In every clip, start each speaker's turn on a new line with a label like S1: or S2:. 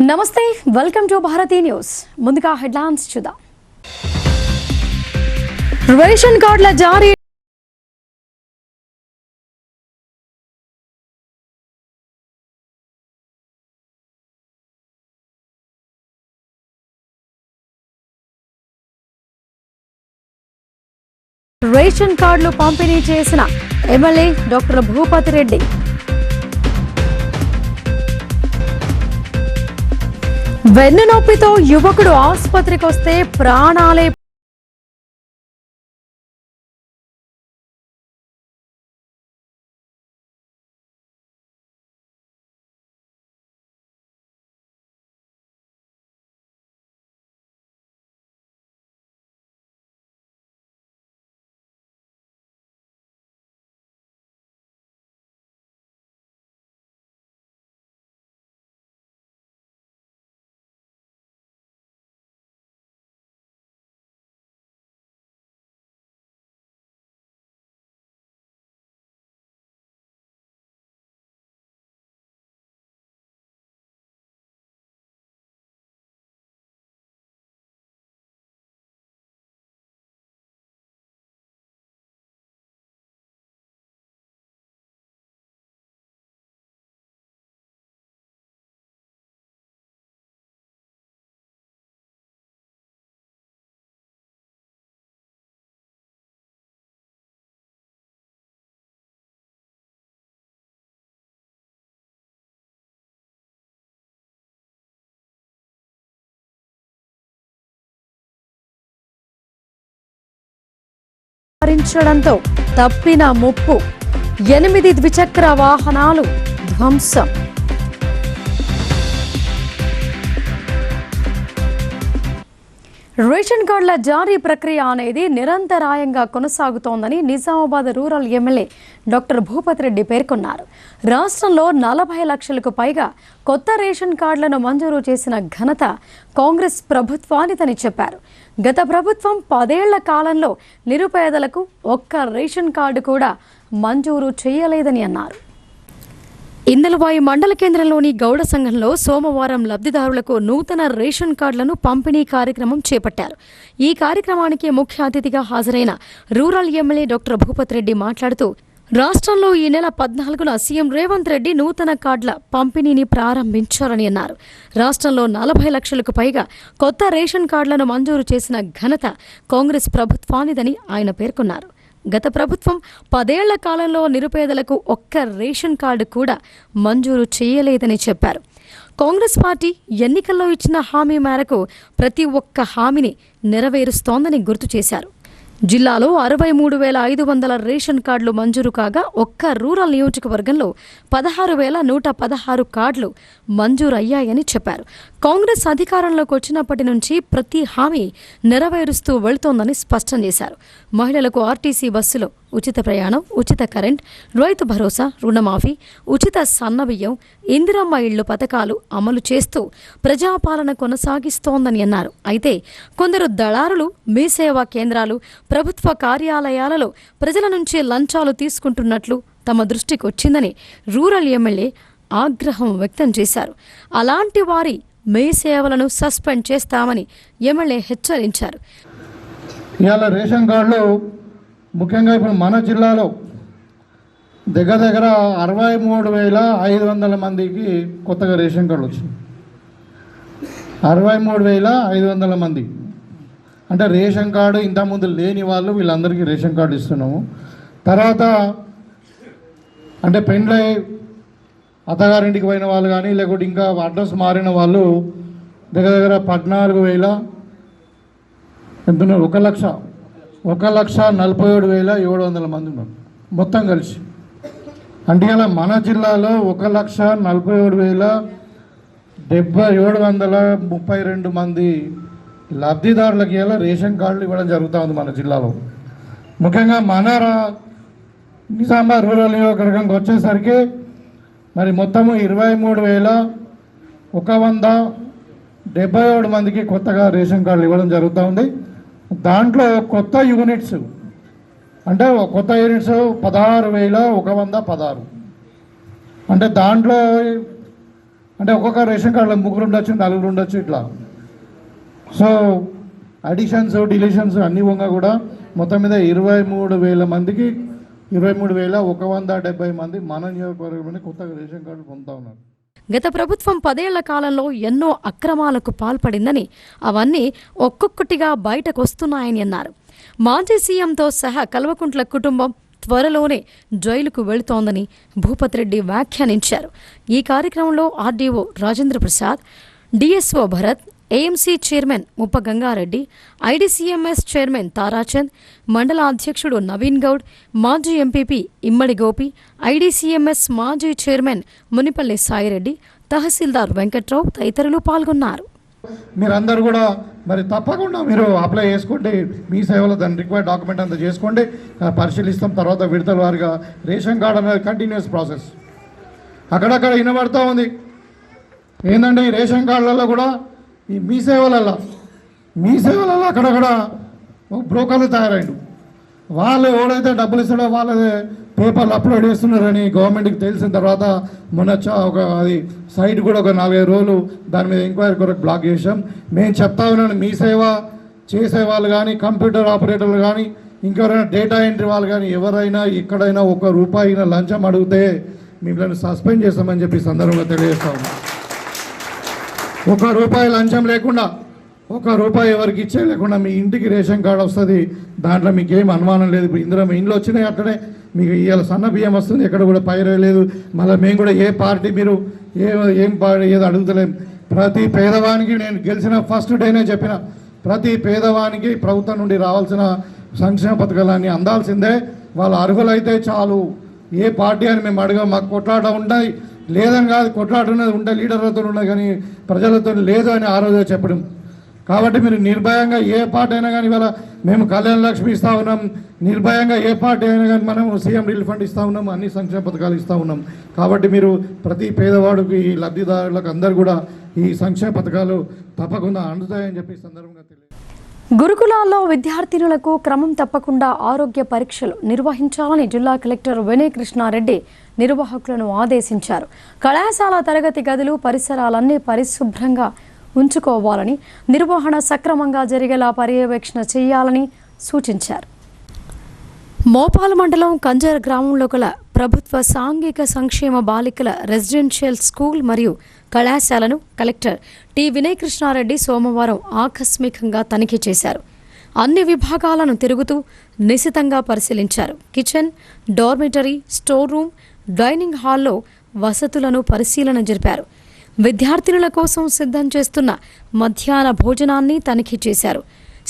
S1: నమస్తే, welcome to Bharati news. ముందుగా headlines చూద్దాం. రేషన్ కార్డుల జారీ రేషన్ కార్డులు పంపిణీ చేసిన ఎమ్మెల్యే డాక్టర్ భూపతి రెడ్డి. వెన్నునొప్పితో యువకుడు ఆసుపత్రికి వస్తే ప్రాణాలే భరించడంతో తప్పిన ముప్పు. 8 ద్విచక్ర వాహనాలు ధ్వంసం. రేషన్ కార్డుల జారీ ప్రక్రియ అనేది నిరంతరాయంగా కొనసాగుతోందని Nizamabad rural MLA doctor Bhupathi Reddy పేర్కొన్నారు. రాష్ట్రంలో 40 లక్షలకు పైగా కొత్త రేషన్ కార్డులను మంజూరు చేసిన ఘనత కాంగ్రెస్ ప్రభుత్వానిదని చెప్పారు. గత ప్రభుత్వం 10 ఏళ్ల కాలంలో నిరుపేదలకు ఒక్క రేషన్ కార్డు కూడా మంజూరు చేయలేదని అన్నారు. ఇందలవాయి మండల కేంద్రంలోని గౌడ సంఘంలో సోమవారం లబ్ధిదారులకు నూతన రేషన్ కార్డులను పంపిణీ కార్యక్రమం చేపట్టారు. ఈ కార్యక్రమానికి ముఖ్య అతిథిగా హాజరైన rural MLA doctor Bhupathi Reddy మాట్లాడుతూ, రాష్ట్రంలో ఈ నెల 14న సీఎం రేవంత్ రెడ్డి నూతన కార్డుల పంపిణీని ప్రారంభించారని అన్నారు. రాష్ట్రంలో 40 లక్షలకు పైగా కొత్త రేషన్ కార్డులను మంజూరు చేసిన ఘనత కాంగ్రెస్ ప్రభుత్వానిదని ఆయన పేర్కొన్నారు. గత ప్రభుత్వం 10 ఏళ్ల కాలంలో నిరుపేదలకు ఒక్క రేషన్ కార్డు కూడా మంజూరు చేయలేదని చెప్పారు. కాంగ్రెస్ పార్టీ ఎన్నికల్లో ఇచ్చిన హామీ మేరకు ప్రతి ఒక్క హామీని నెరవేరుస్తోందని గుర్తు చేశారు. జిల్లాలో 63,500 రేషన్ కార్డులు మంజూరు కాగా ఒక్క రూరల్ నియోజకవర్గంలో 16,116 కార్డులు మంజూరు అయ్యాయని చెప్పారు. కాంగ్రెస్ అధికారంలోకి వచ్చినప్పటి నుంచి ప్రతి హామీ నెరవేరుస్తూ వెళుతోందని స్పష్టం చేశారు. మహిళలకు ఆర్టీసీ బస్సులో ఉచిత ప్రయాణం, ఉచిత కరెంట్, రైతు భరోసా, రుణమాఫీ, ఉచిత సన్నబియ్యం, ఇందిరమ్మ ఇళ్లు పథకాలు అమలు చేస్తూ ప్రజాపాలన కొనసాగిస్తోందని అన్నారు. అయితే కొందరు దళారులు మీ సేవా కేంద్రాలు, ప్రభుత్వ కార్యాలయాలలో ప్రజల నుంచి లంచాలు తీసుకుంటున్నట్లు తమ దృష్టికి వచ్చిందని రూరల్ ఎమ్మెల్యే ఆగ్రహం వ్యక్తం చేశారు. అలాంటి వారి మీ సేవలను సస్పెండ్ చేస్తామని ఎమ్మెల్యే హెచ్చరించారు.
S2: ఇవాళ రేషన్ కార్డులు ముఖ్యంగా ఇప్పుడు మన జిల్లాలో దగ్గర 63,500 మందికి కొత్తగా రేషన్ కార్డులు వచ్చింది. 63,500 మంది అంటే రేషన్ కార్డు ఇంతకుముందు లేని వాళ్ళు వీళ్ళందరికీ రేషన్ కార్డు ఇస్తున్నాము. తర్వాత అంటే పెండ్లై అత్తగారింటికి పోయిన వాళ్ళు కానీ లేకుంటే ఇంకా అడ్రస్ మారిన వాళ్ళు దగ్గర 14,000 ఎంతున్నారు, 1,47,700 మంది ఉన్నారు మొత్తం కలిసి. అంటే ఇలా మన జిల్లాలో 1,47,732 మంది లబ్ధిదారులకి ఇలా రేషన్ కార్డులు ఇవ్వడం జరుగుతూ ఉంది మన జిల్లాలో. ముఖ్యంగా మన నిజామాబాద్ రూరల్ నియోజకవర్గంకి వచ్చేసరికి మరి మొత్తము 23,177 మందికి కొత్తగా రేషన్ కార్డులు ఇవ్వడం జరుగుతూ ఉంది. దాంట్లో కొత్త యూనిట్స్ అంటే కొత్త యూనిట్స్ 16,116. అంటే దాంట్లో అంటే ఒక్కొక్క రేషన్ కార్డులో 3 ఉండొచ్చు, 4 ఉండొచ్చు ఇట్లా. సో అడిషన్స్ డిలీషన్స్ అన్ని వంగా కూడా మొత్తం మీద 23,000 మందికి 23,170 మంది మన నియోజకవర్గంలో కొత్తగా రేషన్ కార్డులు పొందుతా ఉన్నారు.
S1: గత ప్రభుత్వం 10 ఏళ్ల కాలంలో ఎన్నో అక్రమాలకు పాల్పడిందని, అవన్నీ ఒక్కొక్కటిగా బయటకొస్తున్నాయని అన్నారు. మాజీ సీఎంతో సహా కల్వకుంట్ల కుటుంబం త్వరలోనే జైలుకు వెళుతోందని భూపత్ రెడ్డి వ్యాఖ్యానించారు. ఈ కార్యక్రమంలో RDO Rajendra Prasad, DSO Bharat, AMC chairman ముప్ప గంగారెడ్డి, ఐడీసీఎంఎస్ చైర్మన్ తారాచంద్, మండల అధ్యక్షుడు నవీన్ గౌడ్, మాజీ ఎంపీపీ ఇమ్మడి గోపి, ఐడీసీఎంఎస్ మాజీ చైర్మన్ మునిపల్లి సాయిరెడ్డి, తహసీల్దార్ వెంకట్రావు తదితరులు పాల్గొన్నారు.
S2: మీరందరూ కూడా మరి తప్పకుండా మీరు అప్లై చేసుకోండి. మీ సేవలో దాని రిక్వైర్డ్ డాక్యుమెంట్ అంతా చేసుకోండి, పరిశీలిస్తాం. తర్వాత విడతల వారిగా రేషన్ కార్డు అనేది కంటిన్యూస్ ప్రాసెస్. అక్కడక్కడ వినబడుతూ ఉంది ఏంటంటే ఈ రేషన్ కార్డులలో కూడా ఈ మీ సేవలలో అక్కడక్కడ బ్రోకర్లు తయారైండు. వాళ్ళు ఎవడైతే డబ్బులు ఇస్తాడో వాళ్ళదే పేపర్లు అప్లోడ్ చేస్తున్నారని గవర్నమెంట్కి తెలిసిన తర్వాత మొన్న అది సైట్ కూడా ఒక 4-5 రోజులు దాని మీద ఎంక్వైరీ కొరకు బ్లాక్ చేసాం. మేము చెప్తా ఉన్నాను, మీ సేవ చేసే వాళ్ళు కానీ, కంప్యూటర్ ఆపరేటర్లు కానీ, ఇంకెవరైనా డేటా ఎంట్రీ వాళ్ళు కానీ ఎవరైనా ఎక్కడైనా ₹1 లంచం అడిగితే మిమ్మల్ని సస్పెండ్ చేస్తామని చెప్పి సందర్భంగా తెలియజేస్తా ఉన్నాం. ₹1 లంచం లేకుండా, ₹1 ఎవరికి ఇచ్చే లేకుండా మీ ఇంటికి రేషన్ కార్డు వస్తుంది. దాంట్లో మీకు ఏం అనుమానం లేదు. ఇప్పుడు ఇంట్లో వచ్చినాయి అట్లనే మీకు ఇవాళ సన్న బియ్యం వస్తుంది, ఎక్కడ కూడా పైరే లేదు. మళ్ళీ మేము కూడా ఏ పార్టీ మీరు ఏం పార్టీ ఏదో అడుగుతలేం. ప్రతి పేదవానికి నేను గెలిచిన ఫస్ట్ డేనే చెప్పిన, ప్రతి పేదవానికి ప్రభుత్వం నుండి రావాల్సిన సంక్షేమ పథకాలన్నీ అందాల్సిందే. వాళ్ళు అర్హులైతే చాలు. ఏ పార్టీ అని మేము అడగం. మాకు కొట్లాట ఉంటాయి లేదని కాదు, కొట్లాట ఉన్నది ఉంటే లీడర్లతో ఉన్నది కానీ ప్రజలతో లేదు అని ఆ రోజే చెప్పడం. కాబట్టి మీరు నిర్భయంగా ఏ పార్టీ అయినా కానీ, ఇవాళ మేము కళ్యాణ లక్ష్మి ఇస్తూ ఉన్నాం, నిర్భయంగా ఏ పార్టీ అయినా కానీ మనం సీఎం రిలీఫ్ ఫండ్ ఇస్తూ ఉన్నాం, అన్ని సంక్షేమ పథకాలు ఇస్తూ ఉన్నాం. కాబట్టి మీరు ప్రతి పేదవాడికి ఈ లబ్ధిదారులకు అందరూ కూడా ఈ సంక్షేమ పథకాలు తప్పకుండా అందుతాయని చెప్పి సందర్భంగా తెలియదు.
S1: గురుకులాల్లో విద్యార్థినులకు క్రమం తప్పకుండా ఆరోగ్య పరీక్షలు నిర్వహించాలని జిల్లా కలెక్టర్ వినయ్ కృష్ణారెడ్డి నిర్వాహకులను ఆదేశించారు. కళాశాల తరగతి గదులు పరిసరాలన్నీ పరిశుభ్రంగా ఉంచుకోవాలని, నిర్వహణ సక్రమంగా జరిగేలా పర్యవేక్షణ చేయాలని సూచించారు. మోపాల్ మండలం కంజర్ గ్రామంలో గల ప్రభుత్వ సాంఘిక సంక్షేమ బాలికల రెసిడెన్షియల్ స్కూల్ మరియు కళాశాలను కలెక్టర్ టి వినయ్ కృష్ణారెడ్డి సోమవారం ఆకస్మికంగా తనిఖీ చేశారు. అన్ని విభాగాలను తిరుగుతూ నిశితంగా పరిశీలించారు. Kitchen, dormitory, store room, dining హాల్లో వసతులను పరిశీలన జరిపారు. విద్యార్థినుల కోసం సిద్ధం చేస్తున్న మధ్యాహ్న భోజనాన్ని తనిఖీ చేశారు.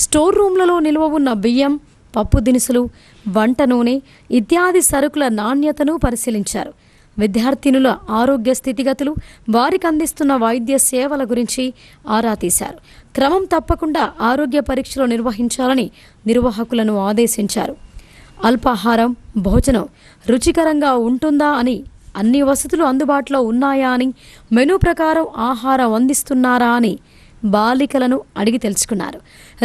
S1: స్టోర్ రూమ్లలో నిల్వ ఉన్న బియ్యం, పప్పు దినుసులు, వంట నూనె ఇత్యాది సరుకుల నాణ్యతను పరిశీలించారు. విద్యార్థినుల ఆరోగ్య స్థితిగతులు, వారికి అందిస్తున్న వైద్య సేవల గురించి ఆరా తీశారు. క్రమం తప్పకుండా ఆరోగ్య పరీక్షలు నిర్వహించాలని నిర్వాహకులను ఆదేశించారు. అల్పాహారం, భోజనం రుచికరంగా ఉంటుందా అని, అన్ని వసతులు అందుబాటులో ఉన్నాయా అని, మెనూ ప్రకారం ఆహారం అందిస్తున్నారా అని బాలికలను అడిగి తెలుసుకున్నారు.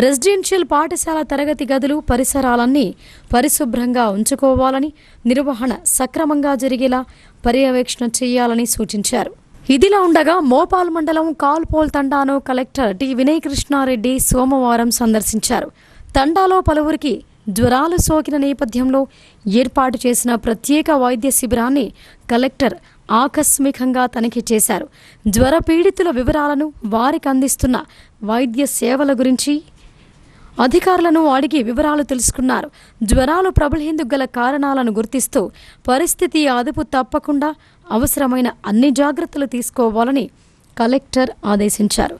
S1: రెసిడెన్షియల్ పాఠశాల తరగతి గదులు పరిసరాలన్నీ పరిశుభ్రంగా ఉంచుకోవాలని, నిర్వహణ సక్రమంగా జరిగేలా పర్యవేక్షణ చేయాలని సూచించారు. ఇదిలా ఉండగా మోపాల్ మండలం కాల్పోల్ తండాను కలెక్టర్ టి వినయ్ కృష్ణారెడ్డి సోమవారం సందర్శించారు. తండాలో పలువురికి జ్వరాలు సోకిన నేపథ్యంలో ఏర్పాటు చేసిన ప్రత్యేక వైద్య శిబిరాన్ని కలెక్టర్ ఆకస్మికంగా తనిఖీ చేశారు. జ్వర పీడితుల వివరాలను, వారికి అందిస్తున్న వైద్య సేవల గురించి అధికారులను అడిగి వివరాలు తెలుసుకున్నారు. జ్వరాలు ప్రబలేందుకు గల కారణాలను గుర్తిస్తూ పరిస్థితి అదుపు తప్పకుండా అవసరమైన అన్ని జాగ్రత్తలు తీసుకోవాలని కలెక్టర్ ఆదేశించారు.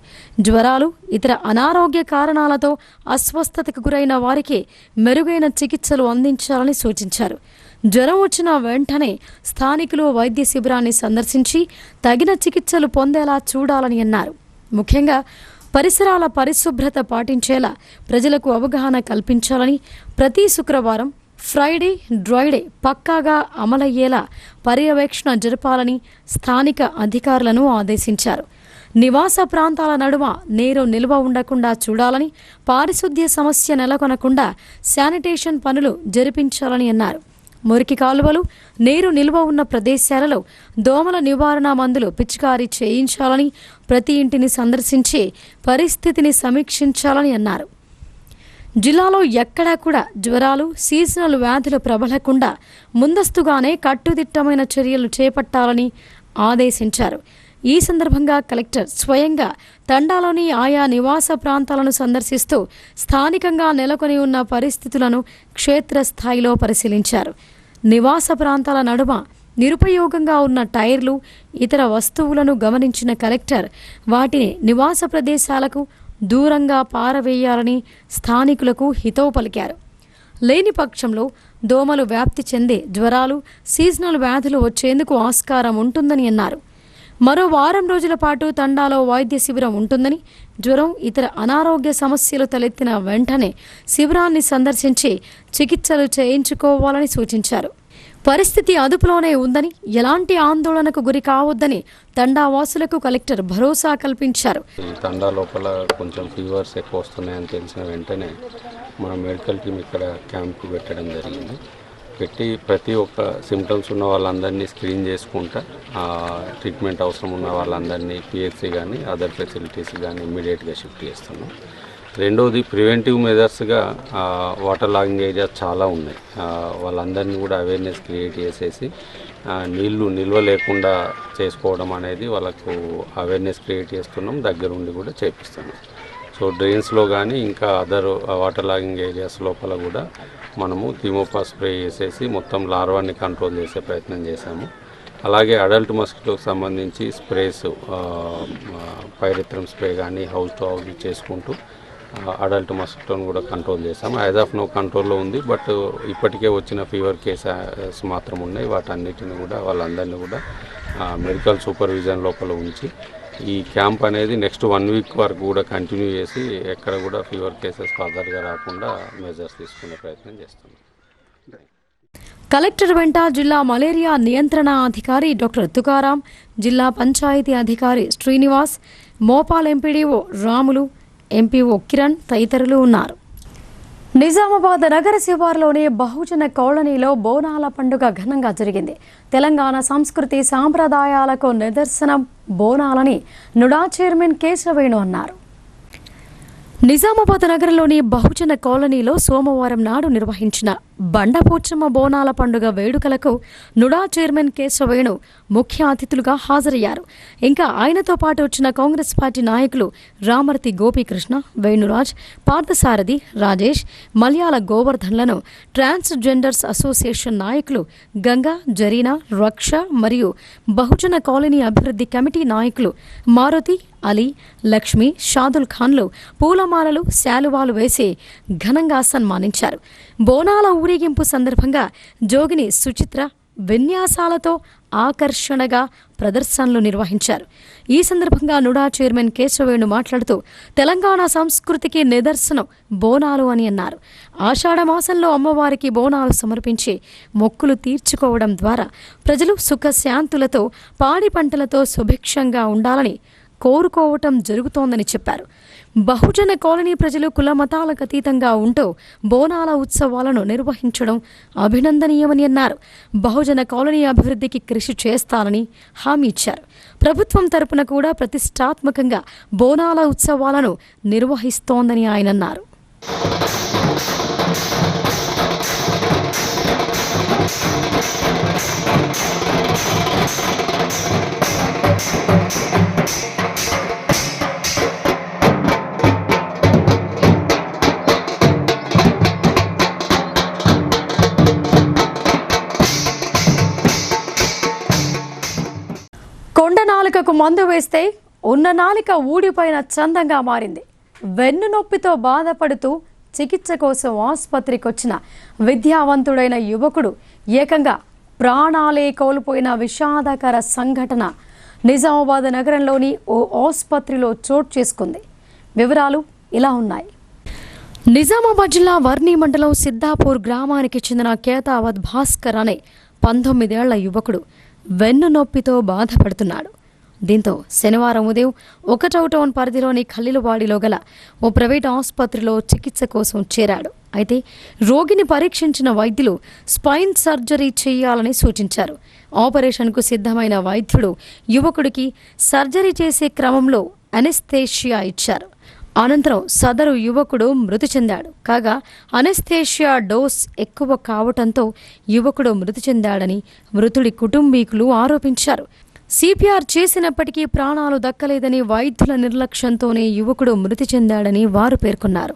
S1: జ్వరాలు, ఇతర అనారోగ్య కారణాలతో అస్వస్థతకు గురైన వారికి మెరుగైన చికిత్సలు అందించాలని సూచించారు. జ్వరం వచ్చిన వెంటనే స్థానికులు వైద్య శిబిరాన్ని సందర్శించి తగిన చికిత్సలు పొందేలా చూడాలని అన్నారు. ముఖ్యంగా పరిసరాల పరిశుభ్రత పాటించేలా ప్రజలకు అవగాహన కల్పించాలని, ప్రతి శుక్రవారం, ఫ్రైడే, డ్రైడే పక్కాగా అమలయ్యేలా పర్యవేక్షణ జరపాలని స్థానిక అధికారులను ఆదేశించారు. నివాస ప్రాంతాల నడుమ నీరు నిల్వ ఉండకుండా చూడాలని, పారిశుద్ధ్య సమస్య నెలకొనకుండా శానిటేషన్ పనులు జరిపించాలని అన్నారు. మురికి కాలువలు, నీరు నిల్వ ఉన్న ప్రదేశాలలో దోమల నివారణ మందులు పిచికారీ చేయించాలని, ప్రతి ఇంటిని సందర్శించి పరిస్థితిని సమీక్షించాలని అన్నారు. జిల్లాలో ఎక్కడా కూడా జ్వరాలు, సీజనల్ వ్యాధులు ప్రబలకుండా ముందస్తుగానే కట్టుదిట్టమైన చర్యలు చేపట్టాలని ఆదేశించారు. ఈ సందర్భంగా కలెక్టర్ స్వయంగా తండాలోని ఆయా నివాస ప్రాంతాలను సందర్శిస్తూ స్థానికంగా నెలకొని ఉన్న పరిస్థితులను క్షేత్రస్థాయిలో పరిశీలించారు. నివాస ప్రాంతాల నడుమ నిరుపయోగంగా ఉన్న టైర్లు, ఇతర వస్తువులను గమనించిన కలెక్టర్ వాటిని నివాస ప్రదేశాలకు దూరంగా పారవేయాలని స్థానికులకు హితవు పలికారు. లేని పక్షంలో దోమలు వ్యాప్తి చెందే జ్వరాలు, సీజనల్ వ్యాధులు వచ్చేందుకు ఆస్కారం ఉంటుందని అన్నారు. మరో వారం రోజుల పాటు తండాలో వైద్య శిబిరం ఉంటుందని, జ్వరం, ఇతర అనారోగ్య సమస్యలు తలెత్తిన వెంటనే శిబిరాన్ని సందర్శించి చికిత్సలు చేయించుకోవాలని సూచించారు. పరిస్థితి అదుపులోనే ఉందని, ఎలాంటి ఆందోళనకు గురి కావద్దని తండావాసులకు కలెక్టర్ భరోసా కల్పించారు.
S3: ఈ తండా లోపల కొంచెం ఫీవర్స్ ఎక్కువ వస్తున్నాయని తెలిసిన వెంటనే మన మెడికల్ టీం ఇక్కడ క్యాంప్ పెట్టడం జరిగింది. పెట్టి ప్రతి ఒక్క సిమ్టమ్స్ ఉన్న వాళ్ళందరినీ స్క్రీన్ చేసుకుంటా ట్రీట్మెంట్ అవసరం ఉన్న వాళ్ళందరినీ పిహెచ్సి కానీ అదర్ ఫెసిలిటీస్ కానీ ఇమ్మీడియట్గా షిఫ్ట్ చేస్తున్నాం. రెండవది ప్రివెంటివ్ మెజర్స్గా వాటర్ లాగింగ్ ఏరియాస్ చాలా ఉన్నాయి. వాళ్ళందరినీ కూడా అవేర్నెస్ క్రియేట్ చేసేసి నీళ్లు నిల్వ లేకుండా చేసుకోవడం అనేది వాళ్ళకు అవేర్నెస్ క్రియేట్ చేస్తున్నాం, దగ్గరుండి కూడా చేపిస్తున్నాం. సో డ్రైన్స్లో కానీ ఇంకా అదర్ వాటర్ లాగింగ్ ఏరియాస్ లోపల కూడా మనము థీమోపా స్ప్రే చేసేసి మొత్తం లార్వాన్ని కంట్రోల్ చేసే ప్రయత్నం చేశాము. అలాగే అడల్ట్ మస్కిటోకి సంబంధించి స్ప్రేస్, పైరెత్రం స్ప్రే కానీ హౌస్ టు హౌస్ చేసుకుంటూ అడల్ట్ మస్కిటోని కూడా కంట్రోల్ చేసాము. యాజ్ ఆఫ్ నో కంట్రోల్లో ఉంది. బట్ ఇప్పటికే వచ్చిన ఫీవర్ కేసెస్ మాత్రం ఉన్నాయి. వాటన్నిటిని కూడా వాళ్ళందరినీ కూడా మెడికల్ సూపర్విజన్ లోపల ఉంచి ఈ క్యాంప్ అనేది నెక్స్ట్ 1 వీక్ వరకు కూడా కంటిన్యూ చేసి ఎక్కడ కూడా ఫీవర్ కేసెస్ ఫర్దర్గా రాకుండా మెజర్స్ తీసుకునే ప్రయత్నం చేస్తున్నాం.
S1: కలెక్టర్ వెంట జిల్లా మలేరియా నియంత్రణ అధికారి డాక్టర్ తుకారాం, జిల్లా పంచాయతీ అధికారి శ్రీనివాస్, మోపాల్ ఎంపీడీఓ రాములు, ఎంపీఓ కిరణ్ తదితరులు ఉన్నారు. నిజామాబాద్ నగర శివారులోని బహుజన కాలనీలో బోనాల పండుగ ఘనంగా జరిగింది. తెలంగాణ సంస్కృతి సాంప్రదాయాలకు నిదర్శనం బోనాలని నుడా చైర్మన్ కేశవేణు అన్నారు. నిజామాబాద్ నగరంలోని బహుజన కాలనీలో సోమవారం నాడు నిర్వహించిన బండపోచమ్మ బోనాల పండుగ వేడుకలకు నుడా చైర్మన్ కేశవేణు ముఖ్య అతిథులుగా హాజరయ్యారు. ఇంకా ఆయనతో పాటు వచ్చిన కాంగ్రెస్ పార్టీ నాయకులు రామర్తి గోపీకృష్ణ, వేణురాజ్, పార్థసారథి, రాజేష్, మలయాళ గోవర్ధన్లను ట్రాన్స్జెండర్స్ అసోసియేషన్ నాయకులు గంగా, జరీనా, రక్ష మరియు బహుజన కాలనీ అభివృద్ధి కమిటీ నాయకులు మారుతి, అలీ, లక్ష్మి, షాదుల్ ఖాన్లు పూలమాలలు, శాలువాలు వేసి ఘనంగా సన్మానించారు. బోనాల ఊరేగింపు సందర్భంగా జోగిని సుచిత్ర విన్యాసాలతో ఆకర్షణగా ప్రదర్శనలు నిర్వహించారు. ఈ సందర్భంగా నుడా చైర్మన్ కేశవేణు మాట్లాడుతూ తెలంగాణ సంస్కృతికి నిదర్శనం బోనాలు అని అన్నారు. ఆషాఢ మాసంలో అమ్మవారికి బోనాలు సమర్పించి మొక్కులు తీర్చుకోవడం ద్వారా ప్రజలు సుఖశాంతులతో, పాడి పంటలతో సుభిక్షంగా ఉండాలని కోరుకోవటం జరుగుతోందని చెప్పారు. బహుజన కాలనీ ప్రజలు కుల మతాలకు అతీతంగా ఉంటూ బోనాల ఉత్సవాలను నిర్వహించడం అభినందనీయమని అన్నారు. బహుజన కాలనీ అభివృద్ధికి కృషి చేస్తానని హామీ ఇచ్చారు. ప్రభుత్వం తరపున కూడా ప్రతిష్టాత్మకంగా బోనాల ఉత్సవాలను నిర్వహిస్తోందని ఆయన అన్నారు. కొండ నాలుకకు మందు వేస్తే ఉన్న నాలిక ఊడిపోయిన చందంగా మారింది. వెన్ను నొప్పితో బాధపడుతూ చికిత్స కోసం ఆసుపత్రికి వచ్చిన విద్యావంతుడైన యువకుడు ఏకంగా ప్రాణాలే కోల్పోయిన విషాదకర సంఘటన నిజామాబాద్ నగరంలోని ఓ ఆసుపత్రిలో చోటు చేసుకుంది. వివరాలు ఇలా ఉన్నాయి. నిజామాబాద్ జిల్లా వర్ణి మండలం సిద్ధాపూర్ గ్రామానికి చెందిన కేతావత్ భాస్కర్ అనే 19 ఏళ్ల యువకుడు వెన్ను నొప్పితో బాధపడుతున్నాడు. దీంతో శనివారం ఉదయం 1వ టౌన్ పరిధిలోని ఖలీలువాడిలో గల ఓ ప్రైవేట్ ఆసుపత్రిలో చికిత్స కోసం చేరాడు. అయితే రోగిని పరీక్షించిన వైద్యులు స్పైన్ సర్జరీ చేయాలని సూచించారు. ఆపరేషన్కు సిద్ధమైన వైద్యుడు యువకుడికి సర్జరీ చేసే క్రమంలో అనెస్థేషియా ఇచ్చారు. అనంతరం సదరు యువకుడు మృతి చెందాడు. కాగా అనెస్థేషియా డోస్ ఎక్కువ కావటంతో యువకుడు మృతి చెందాడని మృతుడి కుటుంబీకులు ఆరోపించారు. సిపిఆర్ చేసినప్పటికీ ప్రాణాలు దక్కలేదని, వైద్యుల నిర్లక్ష్యంతోనే యువకుడు మృతి చెందాడని వారు పేర్కొన్నారు.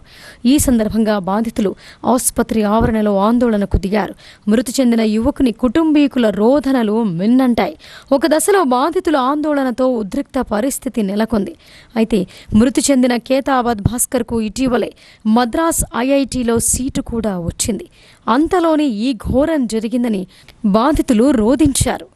S1: ఈ సందర్భంగా బాధితులు ఆసుపత్రి ఆవరణలో ఆందోళనకు దిగారు. మృతి చెందిన యువకుని కుటుంబీకుల రోదనలు మిన్నంటాయి. ఒక దశలో బాధితుల ఆందోళనతో ఉద్రిక్త పరిస్థితి నెలకొంది. అయితే మృతి చెందిన కేతావత్ భాస్కర్కు ఇటీవలే మద్రాస్ ఐఐటిలో సీటు కూడా వచ్చింది. అంతలోనే ఈ ఘోరం జరిగిందని బాధితులు రోదించారు.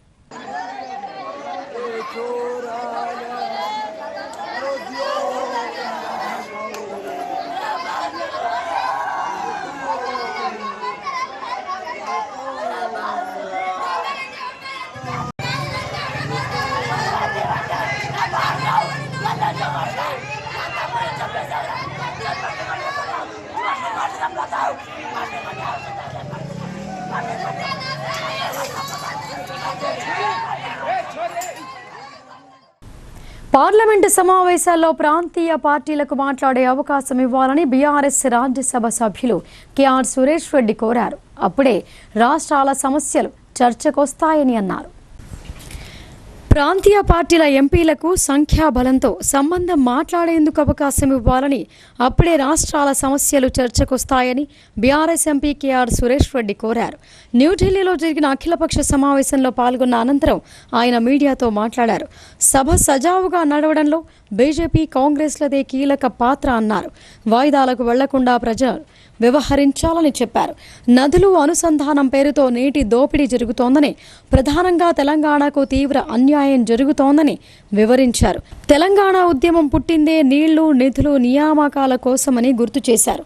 S1: పార్లమెంటు సమావేశాల్లో ప్రాంతీయ పార్టీలకు మాట్లాడే అవకాశం ఇవ్వాలని బీఆర్ఎస్ రాజ్యసభ సభ్యులు కేఆర్ సురేష్ రెడ్డి కోరారు. అప్పుడే రాష్ట్రాల సమస్యలు చర్చకొస్తాయని అన్నారు. ప్రాంతీయ పార్టీల ఎంపీలకు సంఖ్యాబలంతో సంబంధం మాట్లాడేందుకు అవకాశం ఇవ్వాలని, అప్పుడే రాష్ట్రాల సమస్యలు చర్చకొస్తాయని బీఆర్ఎస్ ఎంపీ కేఆర్ సురేష్ రెడ్డి కోరారు. న్యూఢిల్లీలో జరిగిన అఖిలపక్ష సమావేశంలో పాల్గొన్న అనంతరం ఆయన మీడియాతో మాట్లాడారు. సభ సజావుగా నడవడంలో బీజేపీ, కాంగ్రెస్లదే కీలక పాత్ర అన్నారు. వాయిదాలకు వెళ్లకుండా ప్రజలు వ్యవహరించాలని చెప్పారు. నదులు అనుసంధానం పేరుతో నీటి దోపిడీ జరుగుతోందని, ప్రధానంగా తెలంగాణకు తీవ్ర అన్యాయం జరుగుతోందని వివరించారు. తెలంగాణ ఉద్యమం పుట్టిందే నీళ్లు, నిధులు, నియామకాల కోసమని గుర్తు చేశారు.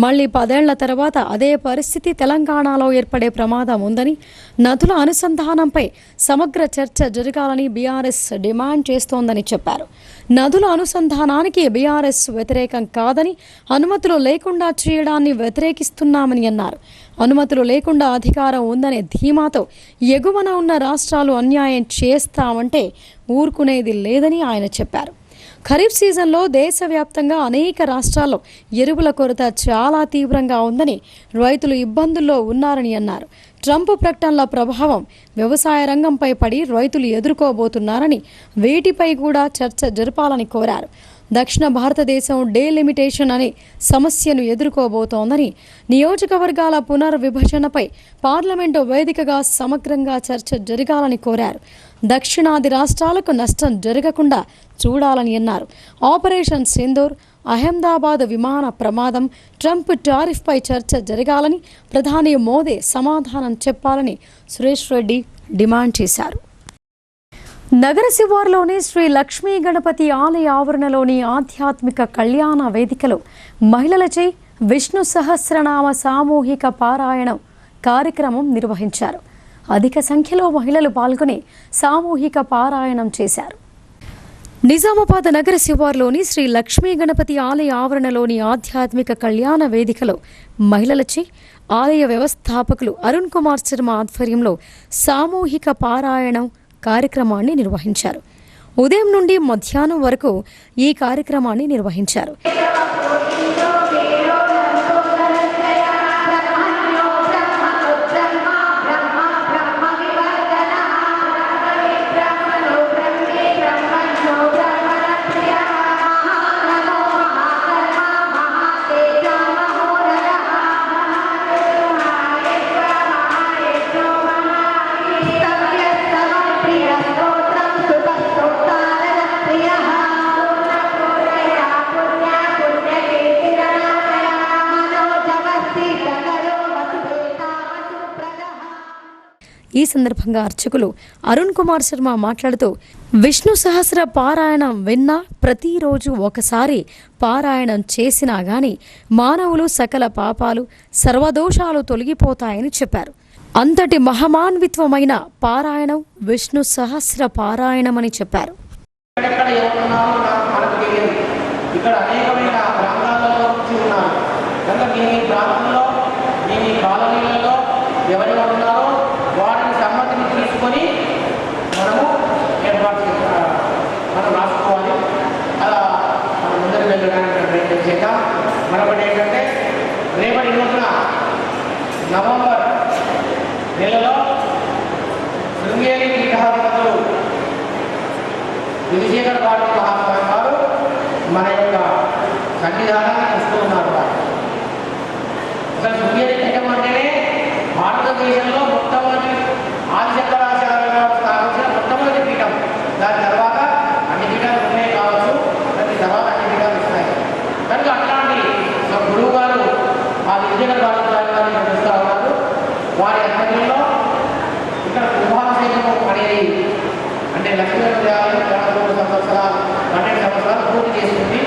S1: మళ్లీ 10 ఏళ్ల తర్వాత అదే పరిస్థితి తెలంగాణలో ఏర్పడే ప్రమాదం ఉందని, నదుల అనుసంధానంపై సమగ్ర చర్చ జరగాలని బీఆర్ఎస్ డిమాండ్ చేస్తోందని చెప్పారు. నదుల అనుసంధానానికి బీఆర్ఎస్ వ్యతిరేకం కాదని, అనుమతులు లేకుండా చేయడాన్ని వ్యతిరేకిస్తున్నామని అన్నారు. అనుమతులు లేకుండా అధికారం ఉందనే ధీమాతో ఎగువన ఉన్న రాష్ట్రాలు అన్యాయం చేస్తామంటే ఊరుకునేది లేదని ఆయన చెప్పారు. ఖరీఫ్ సీజన్లో దేశవ్యాప్తంగా అనేక రాష్ట్రాల్లో ఎరువుల కొరత చాలా తీవ్రంగా ఉందని, రైతులు ఇబ్బందుల్లో ఉన్నారని అన్నారు. ట్రంప్ ప్రకటనల ప్రభావం వ్యవసాయ రంగంపై పడి రైతులు ఎదుర్కోబోతున్నారని, వీటిపై కూడా చర్చ జరపాలని కోరారు. దక్షిణ భారతదేశం డేలిమిటేషన్ అనే సమస్యను ఎదుర్కోబోతోందని, నియోజకవర్గాల పునర్విభజనపై పార్లమెంటు వేదికగా సమగ్రంగా చర్చ జరగాలని కోరారు. దక్షిణాది రాష్ట్రాలకు నష్టం జరగకుండా చూడాలని అన్నారు. ఆపరేషన్ సింధూర్, అహ్మదాబాద్ విమాన ప్రమాదం, ట్రంప్ టారిఫ్పై చర్చ జరగాలని, ప్రధాని మోదీ సమాధానం చెప్పాలని సురేష్ రెడ్డి డిమాండ్ చేశారు. నగర శివార్లోని శ్రీ లక్ష్మీ గణపతి ఆలయ ఆవరణలోని ఆధ్యాత్మిక కళ్యాణ వేదికలో మహిళలచే విష్ణు సహస్రనామ సామూహిక పారాయణం కార్యక్రమం నిర్వహించారు. అధిక సంఖ్యలో మహిళలు పాల్గొని సామూహిక పారాయణం చేశారు. నిజామాబాద్ నగర శివార్లోని శ్రీ లక్ష్మీ గణపతి ఆలయ ఆవరణలోని ఆధ్యాత్మిక కళ్యాణ వేదికలో మహిళలచే ఆలయ వ్యవస్థాపకులు అరుణ్ కుమార్ శర్మ ఆధ్వర్యంలో సామూహిక పారాయణం కార్యక్రమాన్ని నిర్వహించారు. ఉదయం నుండి మధ్యాహ్నం వరకు ఈ కార్యక్రమాన్ని నిర్వహించారు. ఈ సందర్భంగా అర్చకులు అరుణ్ కుమార్ శర్మ మాట్లాడుతూ, విష్ణు సహస్ర పారాయణం విన్నా, ప్రతిరోజు ఒకసారి పారాయణం చేసినా గాని మానవులు సకల పాపాలు, సర్వదోషాలు తొలగిపోతాయని చెప్పారు. అంతటి మహమాన్విత్వమైన పారాయణం విష్ణు సహస్ర పారాయణమని చెప్పారు.
S4: ఎక్కడ ఎవరున్నారో మనకు తెలియదు. ఇక్కడ అనేకమైన ప్రాంతాలలో నుంచి ఉన్నారు కనుక మీ ప్రాంతంలో మీ కాలనీలలో ఎవరెవరు ఉన్నారో వాటిని సమ్మతిని తీసుకొని మనము ఏర్పాటు మనం రాసుకోవాలి. అలా మనం ముందరికి వెళ్ళడానికి ప్రయత్నం చేద్దాం. మరొకటి ఏంటంటే రేపటి రోజున నవంబర్ నెలలో శృంగేరి పీఠాధిపతులు విజయనగర పార్టీ మహాస్వామి వారు మన యొక్క సన్నిధానాన్ని ఇస్తూ ఉన్నారు. అసలు శృంగేరి పీఠం అంటేనే భారతదేశంలో మొట్టమొదటి ఆదిశంకరాచార్య గారు స్థాపించిన మొట్టమొదటి పీఠం. దాని తర్వాత అన్ని పీఠాలు ఉన్నాయి కావచ్చు, దాని తర్వాత అన్ని పీఠాలు ఇస్తాయి. కనుక అట్లాంటి గురువు గారు ఆ విజయనగర పార్టీ గారిని నడుస్తూ ఉన్నారు. వారి ఆధ్వర్యంలో ఇక్కడ కుంభాభిషేకం అనేది అంటే లక్ష్మీ దేవాలయం 13 సంవత్సరాలు 12 సంవత్సరాలు పూర్తి చేసుకుంది.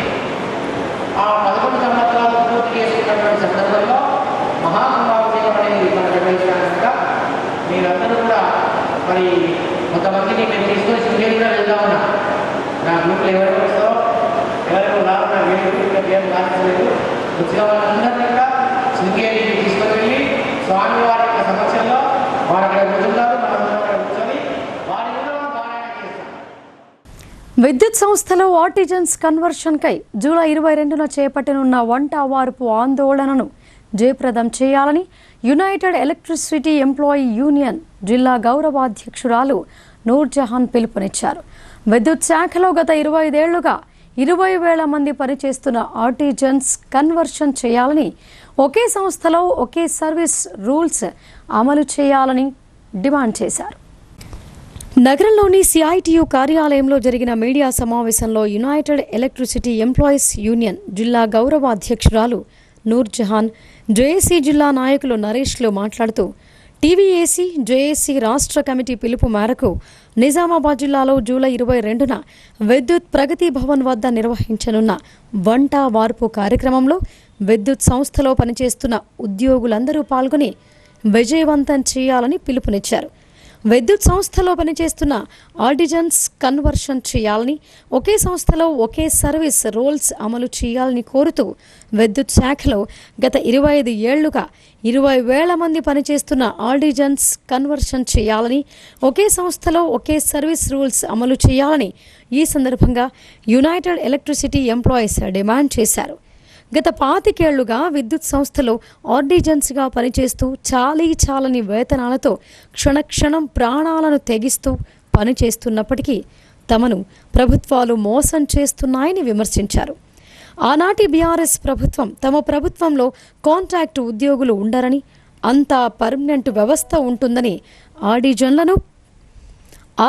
S4: ఆ 11 సంవత్సరాలు పూర్తి చేసుకున్నటువంటి సందర్భంలో మహాకుంభాభిషేకం అనేది మనం నిర్వహించడానికి మీరందరూ కూడా మరి కొంతమందిని మేము తీసుకొని శృంగేరి కూడా వెళ్దామన్నా. నా గ్రూప్లో ఎవరెవరు వస్తారో ఎవరెవరు రాకుండా పేరు రాలేదు. వచ్చిన వాళ్ళందరినీ కూడా శృంగేరికి తీసుకొని వెళ్ళి స్వామివారి యొక్క సమక్షంలో వారు అక్కడ కూర్చున్నారు. మనందరం అక్కడ కూర్చొని వారి కూడా పారాయణ చేస్తాం.
S1: విద్యుత్ సంస్థలో ఆర్టిజన్స్ కన్వర్షన్కై జూలై 22న చేపట్టనున్న వంట వార్పు ఆందోళనను జయప్రదం చేయాలని యునైటెడ్ ఎలక్ట్రిసిటీ ఎంప్లాయీ యూనియన్ జిల్లా గౌరవాధ్యక్షురాలు నూర్జహాన్ పిలుపునిచ్చారు. విద్యుత్ శాఖలో గత 25 ఏళ్లుగా 20,000 మంది పనిచేస్తున్న ఆర్టిజన్స్ కన్వర్షన్ చేయాలని, ఒకే సంస్థలో ఒకే సర్వీస్ రూల్స్ అమలు చేయాలని డిమాండ్ చేశారు. నగరంలోని సిఐటియు కార్యాలయంలో జరిగిన మీడియా సమావేశంలో యునైటెడ్ ఎలక్ట్రిసిటీ ఎంప్లాయీస్ యూనియన్ జిల్లా గౌరవాధ్యక్షురాలు నూర్జహాన్, జేఏసీ జిల్లా నాయకులు నరేష్లు మాట్లాడుతూ టీవీఏసీ జేఏసీ రాష్ట్ర కమిటీ పిలుపు మేరకు నిజామాబాద్ జిల్లాలో జూలై 22న విద్యుత్ ప్రగతి భవన్ వద్ద నిర్వహించనున్న వంట వార్పు కార్యక్రమంలో విద్యుత్ సంస్థలో పనిచేస్తున్న ఉద్యోగులందరూ పాల్గొని విజయవంతం చేయాలని పిలుపునిచ్చారు. విద్యుత్ సంస్థలో పనిచేస్తున్న ఆర్టిజన్స్ కన్వర్షన్ చేయాలని, ఒకే సంస్థలో ఒకే సర్వీస్ రూల్స్ అమలు చేయాలని కోరుతూ విద్యుత్ శాఖలో గత 25 ఏళ్లుగా 20,000 మంది పనిచేస్తున్న ఆర్టిజన్స్ కన్వర్షన్ చేయాలని, ఒకే సంస్థలో ఒకే సర్వీస్ రూల్స్ అమలు చేయాలని ఈ సందర్భంగా యునైటెడ్ ఎలక్ట్రిసిటీ ఎంప్లాయీస్ డిమాండ్ చేశారు. గత 25 ఏళ్లుగా విద్యుత్ సంస్థలో ఆర్టిజన్స్గా పనిచేస్తూ చాలని వేతనాలతో క్షణక్షణం ప్రాణాలను తెగిస్తూ పనిచేస్తున్నప్పటికీ తమను ప్రభుత్వాలు మోసం చేస్తున్నాయని విమర్శించారు. ఆనాటి బీఆర్ఎస్ ప్రభుత్వం తమ ప్రభుత్వంలో కాంట్రాక్టు ఉద్యోగులు ఉండరని, అంతా పర్మనెంట్ వ్యవస్థ ఉంటుందని,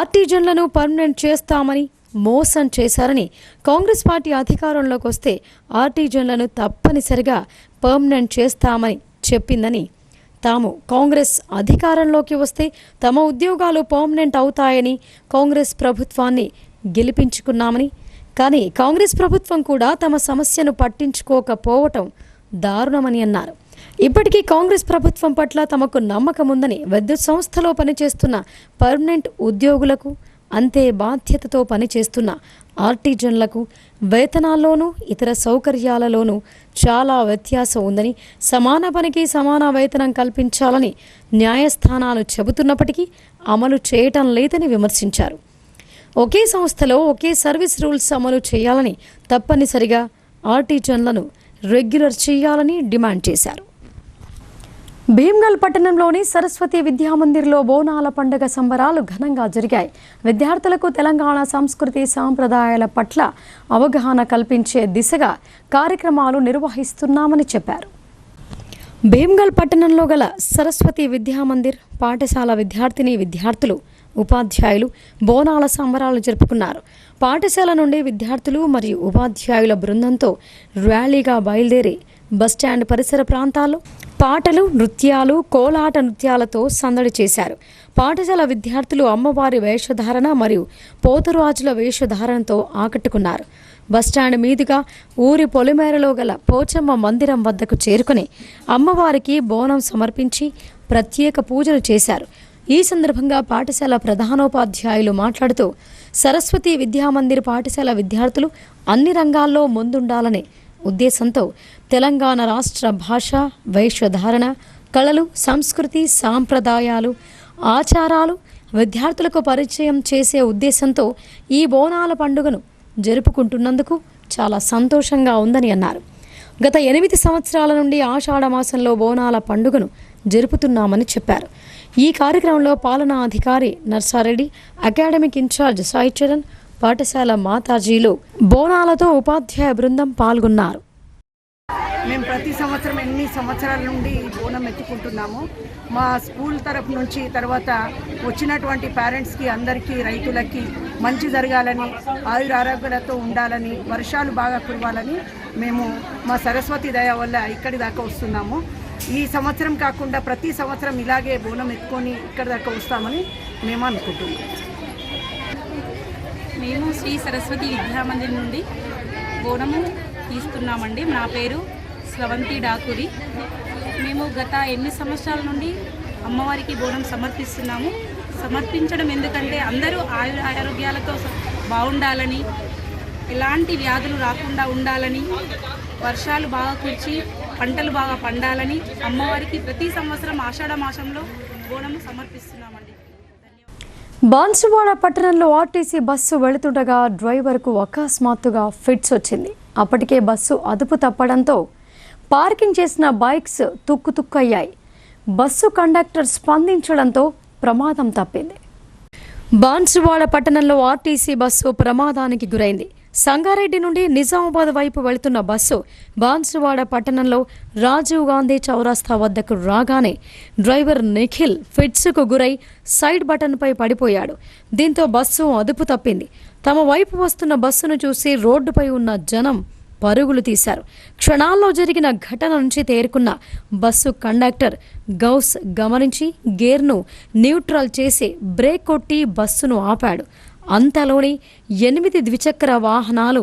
S1: ఆర్టిజన్లను పర్మనెంట్ చేస్తామని మోసం చేశారని, కాంగ్రెస్ పార్టీ అధికారంలోకి వస్తే ఆర్టిజన్లను తప్పనిసరిగా పర్మనెంట్ చేస్తామని చెప్పిందని, తాము కాంగ్రెస్ అధికారంలోకి వస్తే తమ ఉద్యోగాలు పర్మనెంట్ అవుతాయని కాంగ్రెస్ ప్రభుత్వాన్ని గెలిపించుకున్నామని, కానీ కాంగ్రెస్ ప్రభుత్వం కూడా తమ సమస్యను పట్టించుకోకపోవటం దారుణమని అన్నారు. ఇప్పటికీ కాంగ్రెస్ ప్రభుత్వం పట్ల తమకు నమ్మకం ఉందని, విద్యుత్ సంస్థలో పనిచేస్తున్న పర్మనెంట్ ఉద్యోగులకు అంతే బాధ్యతతో పనిచేస్తున్న ఆర్టిజన్లకు వేతనాల్లోనూ ఇతర సౌకర్యాలలోనూ చాలా వ్యత్యాసం ఉందని, సమాన పనికి సమాన వేతనం కల్పించాలని న్యాయస్థానాలు చెబుతున్నప్పటికీ అమలు చేయటం లేదని విమర్శించారు. ఒకే సంస్థలో ఒకే సర్వీస్ రూల్స్ అమలు చేయాలని, తప్పనిసరిగా ఆర్టిజన్లను రెగ్యులర్ చేయాలని డిమాండ్ చేశారు. భీమ్గల్ పట్టణంలోని సరస్వతి విద్యామందిర్లో బోనాల పండుగ సంబరాలు ఘనంగా జరిగాయి. విద్యార్థులకు తెలంగాణ సంస్కృతి సాంప్రదాయాల పట్ల అవగాహన కల్పించే దిశగా కార్యక్రమాలు నిర్వహిస్తున్నామని చెప్పారు. భీమ్గల్ పట్టణంలో గల సరస్వతి విద్యామందిర్ పాఠశాల విద్యార్థులు ఉపాధ్యాయులు బోనాల సంబరాలు జరుపుకున్నారు. పాఠశాల నుండి విద్యార్థులు మరియు ఉపాధ్యాయుల బృందంతో ర్యాలీగా బయలుదేరి బస్టాండ్ పరిసర ప్రాంతాల్లో పాటలు, నృత్యాలు, కోలాట నృత్యాలతో సందడి చేశారు. పాఠశాల విద్యార్థులు అమ్మవారి వేషధారణ మరియు పోతురాజుల వేషధారణతో ఆకట్టుకున్నారు. బస్టాండ్ మీదుగా ఊరి పొలిమేరలో గల పోచమ్మ మందిరం వద్దకు చేరుకుని అమ్మవారికి బోనం సమర్పించి ప్రత్యేక పూజలు చేశారు. ఈ సందర్భంగా పాఠశాల ప్రధానోపాధ్యాయులు మాట్లాడుతూ సరస్వతి విద్యామందిర్ పాఠశాల విద్యార్థులు అన్ని రంగాల్లో ముందుండాలనే ఉద్దేశంతో తెలంగాణ రాష్ట్ర భాష, వేషధారణ, కళలు, సంస్కృతి, సాంప్రదాయాలు, ఆచారాలు విద్యార్థులకు పరిచయం చేసే ఉద్దేశంతో ఈ బోనాల పండుగను జరుపుకుంటున్నందుకు చాలా సంతోషంగా ఉందని అన్నారు. గత 8 సంవత్సరాల నుండి ఆషాఢ మాసంలో బోనాల పండుగను జరుపుతున్నామని చెప్పారు. ఈ కార్యక్రమంలో పాలనా అధికారి నర్సారెడ్డి, అకాడమిక్ ఇన్ఛార్జ్ సాయి చరణ్, పాఠశాల మాతాజీలు, బోనాలతో ఉపాధ్యాయ బృందం పాల్గొన్నారు.
S5: మేము ప్రతి సంవత్సరం 8 సంవత్సరాల నుండి బోనం ఎత్తుకుంటున్నాము. మా స్కూల్ తరపు నుంచి, తర్వాత వచ్చినటువంటి పేరెంట్స్కి, అందరికీ, రైతులకి మంచి జరగాలని, ఆయురారోగ్యాలతో ఉండాలని, వర్షాలు బాగా కురవాలని మేము మా సరస్వతి దయ వల్ల ఇక్కడి దాకా వస్తున్నాము. ఈ సంవత్సరం కాకుండా ప్రతి సంవత్సరం ఇలాగే బోనం ఎత్తుకొని ఇక్కడి దాకా వస్తామని మేము అనుకుంటున్నాం.
S6: మేము శ్రీ సరస్వతి విద్యామందిర్ నుండి బోనము తీస్తున్నామండి. నా పేరు స్రవంతి డాకూరి. మేము గత 8 సంవత్సరాల నుండి అమ్మవారికి బోనం సమర్పిస్తున్నాము. సమర్పించడం ఎందుకంటే అందరూ ఆరోగ్యాలతో బాగుండాలని, ఎలాంటి వ్యాధులు రాకుండా ఉండాలని, వర్షాలు బాగా కురిచి పంటలు బాగా పండాలని అమ్మవారికి ప్రతి సంవత్సరం ఆషాఢ మాసంలో బోనము సమర్పిస్తున్నామండి.
S1: బాన్సువాడ పట్టణంలో ఆర్టీసీ బస్సు వెళుతుండగా డ్రైవర్కు అకస్మాత్తుగా ఫిట్స్ వచ్చింది. అప్పటికే బస్సు అదుపు తప్పడంతో పార్కింగ్ చేసిన బైక్స్ తుక్కుతుక్కయ్యాయి. బస్సు కండక్టర్ స్పందించడంతో ప్రమాదం తప్పింది. బాన్సువాడ పట్టణంలో ఆర్టీసీ బస్సు ప్రమాదానికి గురైంది. సంగారెడ్డి నుండి నిజామాబాద్ వైపు వెళుతున్న బస్సు బాన్సువాడ పట్టణంలో రాజీవ్ గాంధీ చౌరస్తా వద్దకు రాగానే డ్రైవర్ నిఖిల్ ఫిట్స్కు గురై సైడ్ బటన్పై పడిపోయాడు. దీంతో బస్సు అదుపు తప్పింది. తమ వైపు వస్తున్న బస్సును చూసి రోడ్డుపై ఉన్న జనం పరుగులు తీశారు. క్షణాల్లో జరిగిన ఘటన నుంచి తేరుకున్న బస్సు కండక్టర్ గౌస్ గమనించి గేర్ను న్యూట్రల్ చేసి బ్రేక్ కొట్టి బస్సును ఆపాడు. అంతలోనే 8 ద్విచక్ర వాహనాలు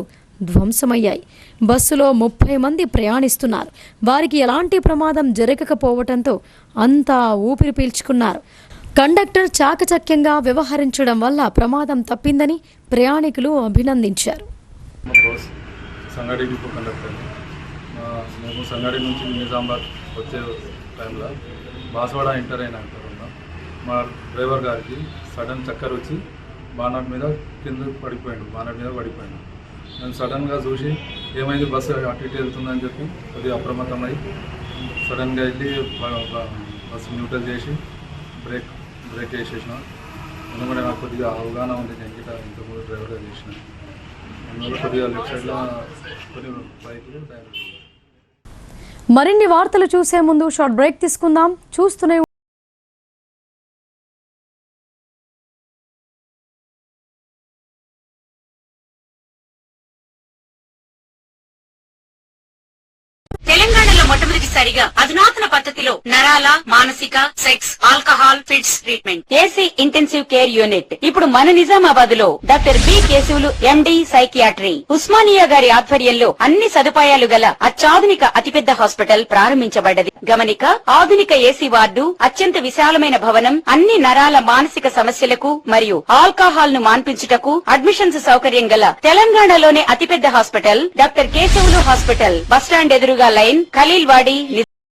S1: ధ్వంసమయ్యాయి. బస్సులో 30 మంది ప్రయాణిస్తున్నారు. వారికి ఎలాంటి ప్రమాదం జరగకపోవడంతో అంతా ఊపిరి పీల్చుకున్నారు. కండక్టర్ చాకచక్యంగా వ్యవహరించడం వల్ల ప్రమాదం తప్పిందని ప్రయాణికులు అభినందించారు.
S7: Sangareddy depot conductor. మేము సంగారెడ్డి నుంచి నిజామాబాద్ వచ్చే టైంలో బాన్సువాడ ఎంటర్ అయిన మా డ్రైవర్ గారికి సడన్ చక్కర్ వచ్చి బానట్ మీద కింద పడిపోయాడు. నేను సడన్గా చూసి ఏమైంది, బస్సు అటు ఇటు వెళ్తుందని చెప్పి కొద్దిగా అప్రమత్తమై సడన్గా వెళ్ళి బస్సు న్యూట్రల్ చేసి బ్రేక్ వేసేసిన. ఎందుకంటే నాకు కొద్దిగా అవగాహన ఉంది, నేను గిట్ట ఇంతకుముందు డ్రైవర్గా చేసిన. అందువల్ల కొద్దిగా లెఫ్ట్ సైడ్లో కొన్ని బైకులు డ్రైవర్.
S1: మరిన్ని వార్తలు చూసే ముందు షార్ట్ బ్రేక్ తీసుకుందాం. చూస్తూనే
S8: తెలంగాణలో మొట్టమొదటిసారిగా అధునాతన పద్ధతిలో నరాల, మానసిక, sex, alcohol, fits treatment, AC intensive care unit ఇప్పుడు మన నిజామాబాద్ లో doctor B Keshavulu MD psychiatry, Osmania గారి ఆధ్వర్యంలో అన్ని సదుపాయాలు గల అత్యాధునిక అతిపెద్ద హాస్పిటల్ ప్రారంభించబడ్డది. గమనిక, ఆధునిక ఏసీ వార్డు, అత్యంత విశాలమైన భవనం, అన్ని నరాల మానసిక సమస్యలకు మరియు ఆల్కహాల్ ను మాన్పించుటకు అడ్మిషన్స్ సౌకర్యం గల తెలంగాణలోనే అతిపెద్ద hospital doctor Keshavulu hospital, bus stand ఎదురుగా లైన్, ఖలీల్వాడి.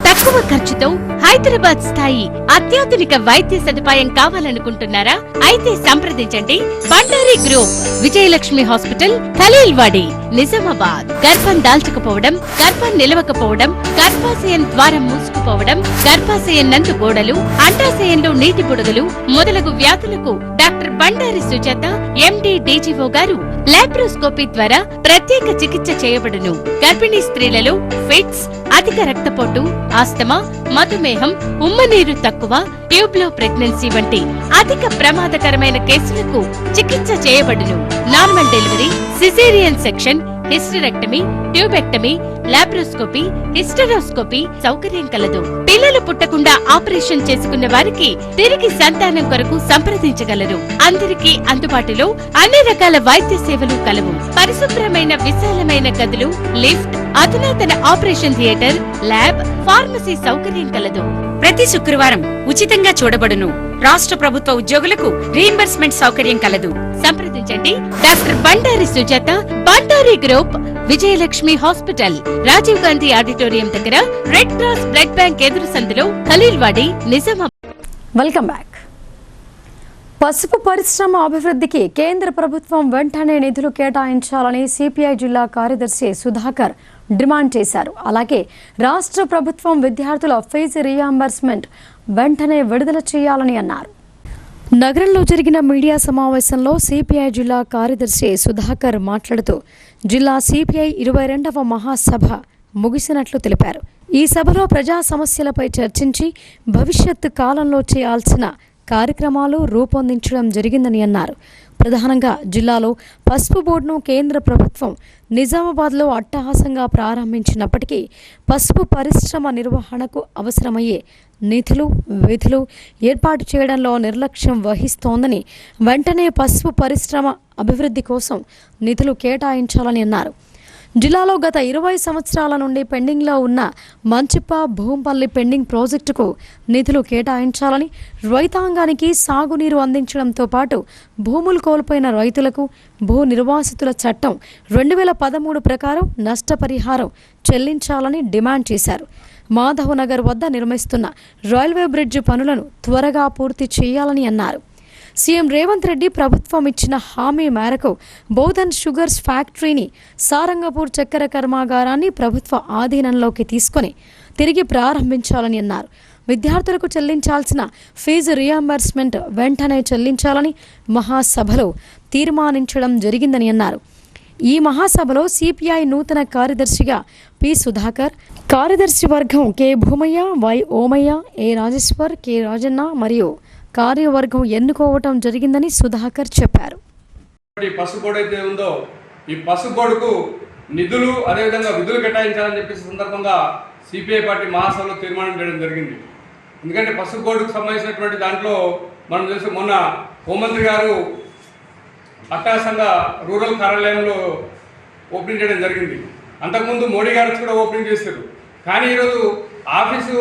S9: తక్కువ ఖర్చుతో హైదరాబాద్ స్థాయి అత్యాధునిక వైద్య సదుపాయం కావాలనుకుంటున్నారా? అయితే సంప్రదించండి బండారి గ్రూప్, విజయలక్ష్మి హాస్పిటల్, ఖలీల్వాడి, నిజామాబాద్. గర్భం దాల్చకపోవడం, గర్భం నిలవకపోవడం, గర్భాశయం ద్వారం మూసుకుపోవడం, గర్భాశయం నందు గోడలు, అండాశయంలో నీటి బుడగలు మొదలగు వ్యాధులకు డాక్టర్ బండారి సుజాత ఎండి డీజీఓ గారు లాప్రోస్కోపీ ద్వారా ప్రత్యేక చికిత్స చేయబడును. గర్భిణీ స్త్రీలలో ఫిట్స్, అధిక రక్తపోటు, ఆస్తమా, మధుమేహం, ఉమ్మనీరు తక్కువ, ట్యూబ్లో ప్రెగ్నెన్సీ వంటి అధిక ప్రమాదకరమైన కేసులకు చికిత్స చేయబడును. Normal delivery, caesarean section, hysterectomy, tubectomy, laparoscopy, hysteroscopy సౌకర్యం కలదు. పిల్లలు పుట్టకుండా ఆపరేషన్ చేసుకున్న వారికి తిరిగి సంతానం కొరకు సంప్రదించగలరు. అందరికీ అందుబాటులో అన్ని రకాల వైద్య సేవలు కలవు. పరిశుభ్రమైన విశాలమైన గదులు, లిఫ్ట్, అధునాతన ఆపరేషన్ థియేటర్, ల్యాబ్, ఫార్మసీ సౌకర్యం కలదు.
S8: ప్రతి శుక్రవారం ఉచితంగా చూడబడును. రాష్ట్ర ప్రభుత్వ ఉద్యోగులకు రీయింబర్స్మెంట్ సౌకర్యం కలదు.
S9: సంప్రదించండి doctor Bandari Sujatha, Bandari group, Vijayalakshmi hospital, Rajiv Gandhi auditorium దగ్గర, రెడ్ క్రాస్ బ్లడ్ బ్యాంక్ ఎదురు సందులో, ఖలీల్వాడి, నిజామాబాద్.
S1: Welcome back. పసుపు పరిశ్రమ అభివృద్ధికి కేంద్ర ప్రభుత్వం వెంటనే నిధులు కేటాయించాలని సిపిఐ జిల్లా కార్యదర్శి సుధాకర్ డిమాండ్ చేశారు. అలాగే రాష్ట్ర ప్రభుత్వం విద్యార్థుల ఫీజు రీయింబర్స్మెంట్ వెంటనే విడుదల చేయాలని అన్నారు. నగరంలో జరిగిన మీడియా సమావేశంలో సిపిఐ జిల్లా కార్యదర్శి సుధాకర్ మాట్లాడుతూ జిల్లా సిపిఐ 22వ మహాసభ ముగిసినట్లు తెలిపారు. ఈ సభలో ప్రజా సమస్యలపై చర్చించి భవిష్యత్తు కాలంలో చేయాల్సిన కార్యక్రమాలు రూపొందించడం జరిగిందని అన్నారు. ప్రధానంగా జిల్లాలో పసుపు బోర్డును కేంద్ర ప్రభుత్వం నిజామాబాద్లో అట్టహాసంగా ప్రారంభించినప్పటికీ పసుపు పరిశ్రమ నిర్వహణకు అవసరమయ్యే నిధులు, విధులు ఏర్పాటు చేయడంలో నిర్లక్ష్యం వహిస్తోందని, వెంటనే పసుపు పరిశ్రమ అభివృద్ధి కోసం నిధులు కేటాయించాలని అన్నారు. జిల్లాలో గత 20 సంవత్సరాల నుండి పెండింగ్లో ఉన్న మంచిప్ప, భూంపల్లి పెండింగ్ ప్రాజెక్టుకు నిధులు కేటాయించాలని, రైతాంగానికి సాగునీరు అందించడంతో పాటు భూములు కోల్పోయిన రైతులకు భూ నిర్వాసితుల చట్టం 2013 ప్రకారం నష్టపరిహారం చెల్లించాలని డిమాండ్ చేశారు. మాధవ్ నగర్ వద్ద నిర్మిస్తున్న రైల్వే బ్రిడ్జ్ పనులను త్వరగా పూర్తి చేయాలని అన్నారు. సీఎం రేవంత్ రెడ్డి ప్రభుత్వం ఇచ్చిన హామీ మేరకు బోధన్ షుగర్స్ ఫ్యాక్టరీని, సారంగపూర్ చక్కెర కర్మాగారాన్ని ప్రభుత్వ ఆధీనంలోకి తీసుకొని తిరిగి ప్రారంభించాలని అన్నారు. విద్యార్థులకు చెల్లించాల్సిన ఫీజు రీయింబర్స్మెంట్ వెంటనే చెల్లించాలని మహాసభలో తీర్మానించడం జరిగిందని అన్నారు. ఈ మహాసభలో సిపిఐ నూతన కార్యదర్శిగా పి సుధాకర్, కార్యదర్శి వర్గం K Bhumayya, Y Omayya, A Rajeshwar, K Rajanna మరియు కార్యవర్గం ఎన్నుకోవటం జరిగిందని సుధాకర్ చెప్పారు.
S7: పసుపు బోర్డు అయితే ఉందో ఈ పసుపు బోర్డుకు నిధులు అదేవిధంగా విధులు కేటాయించాలని చెప్పేసి సందర్భంగా సిపిఐ పార్టీ మహాసభలో తీర్మానం చేయడం జరిగింది. ఎందుకంటే పసుపు బోర్డుకు సంబంధించినటువంటి దాంట్లో మనం తెలుసు, మొన్న హోంమంత్రి గారు అట్టహాసంగా రూరల్ కార్యాలయంలో ఓపెనింగ్ చేయడం జరిగింది. అంతకుముందు మోడీ గారు కూడా ఓపెనింగ్ చేశారు. కానీ ఈరోజు ఆఫీసు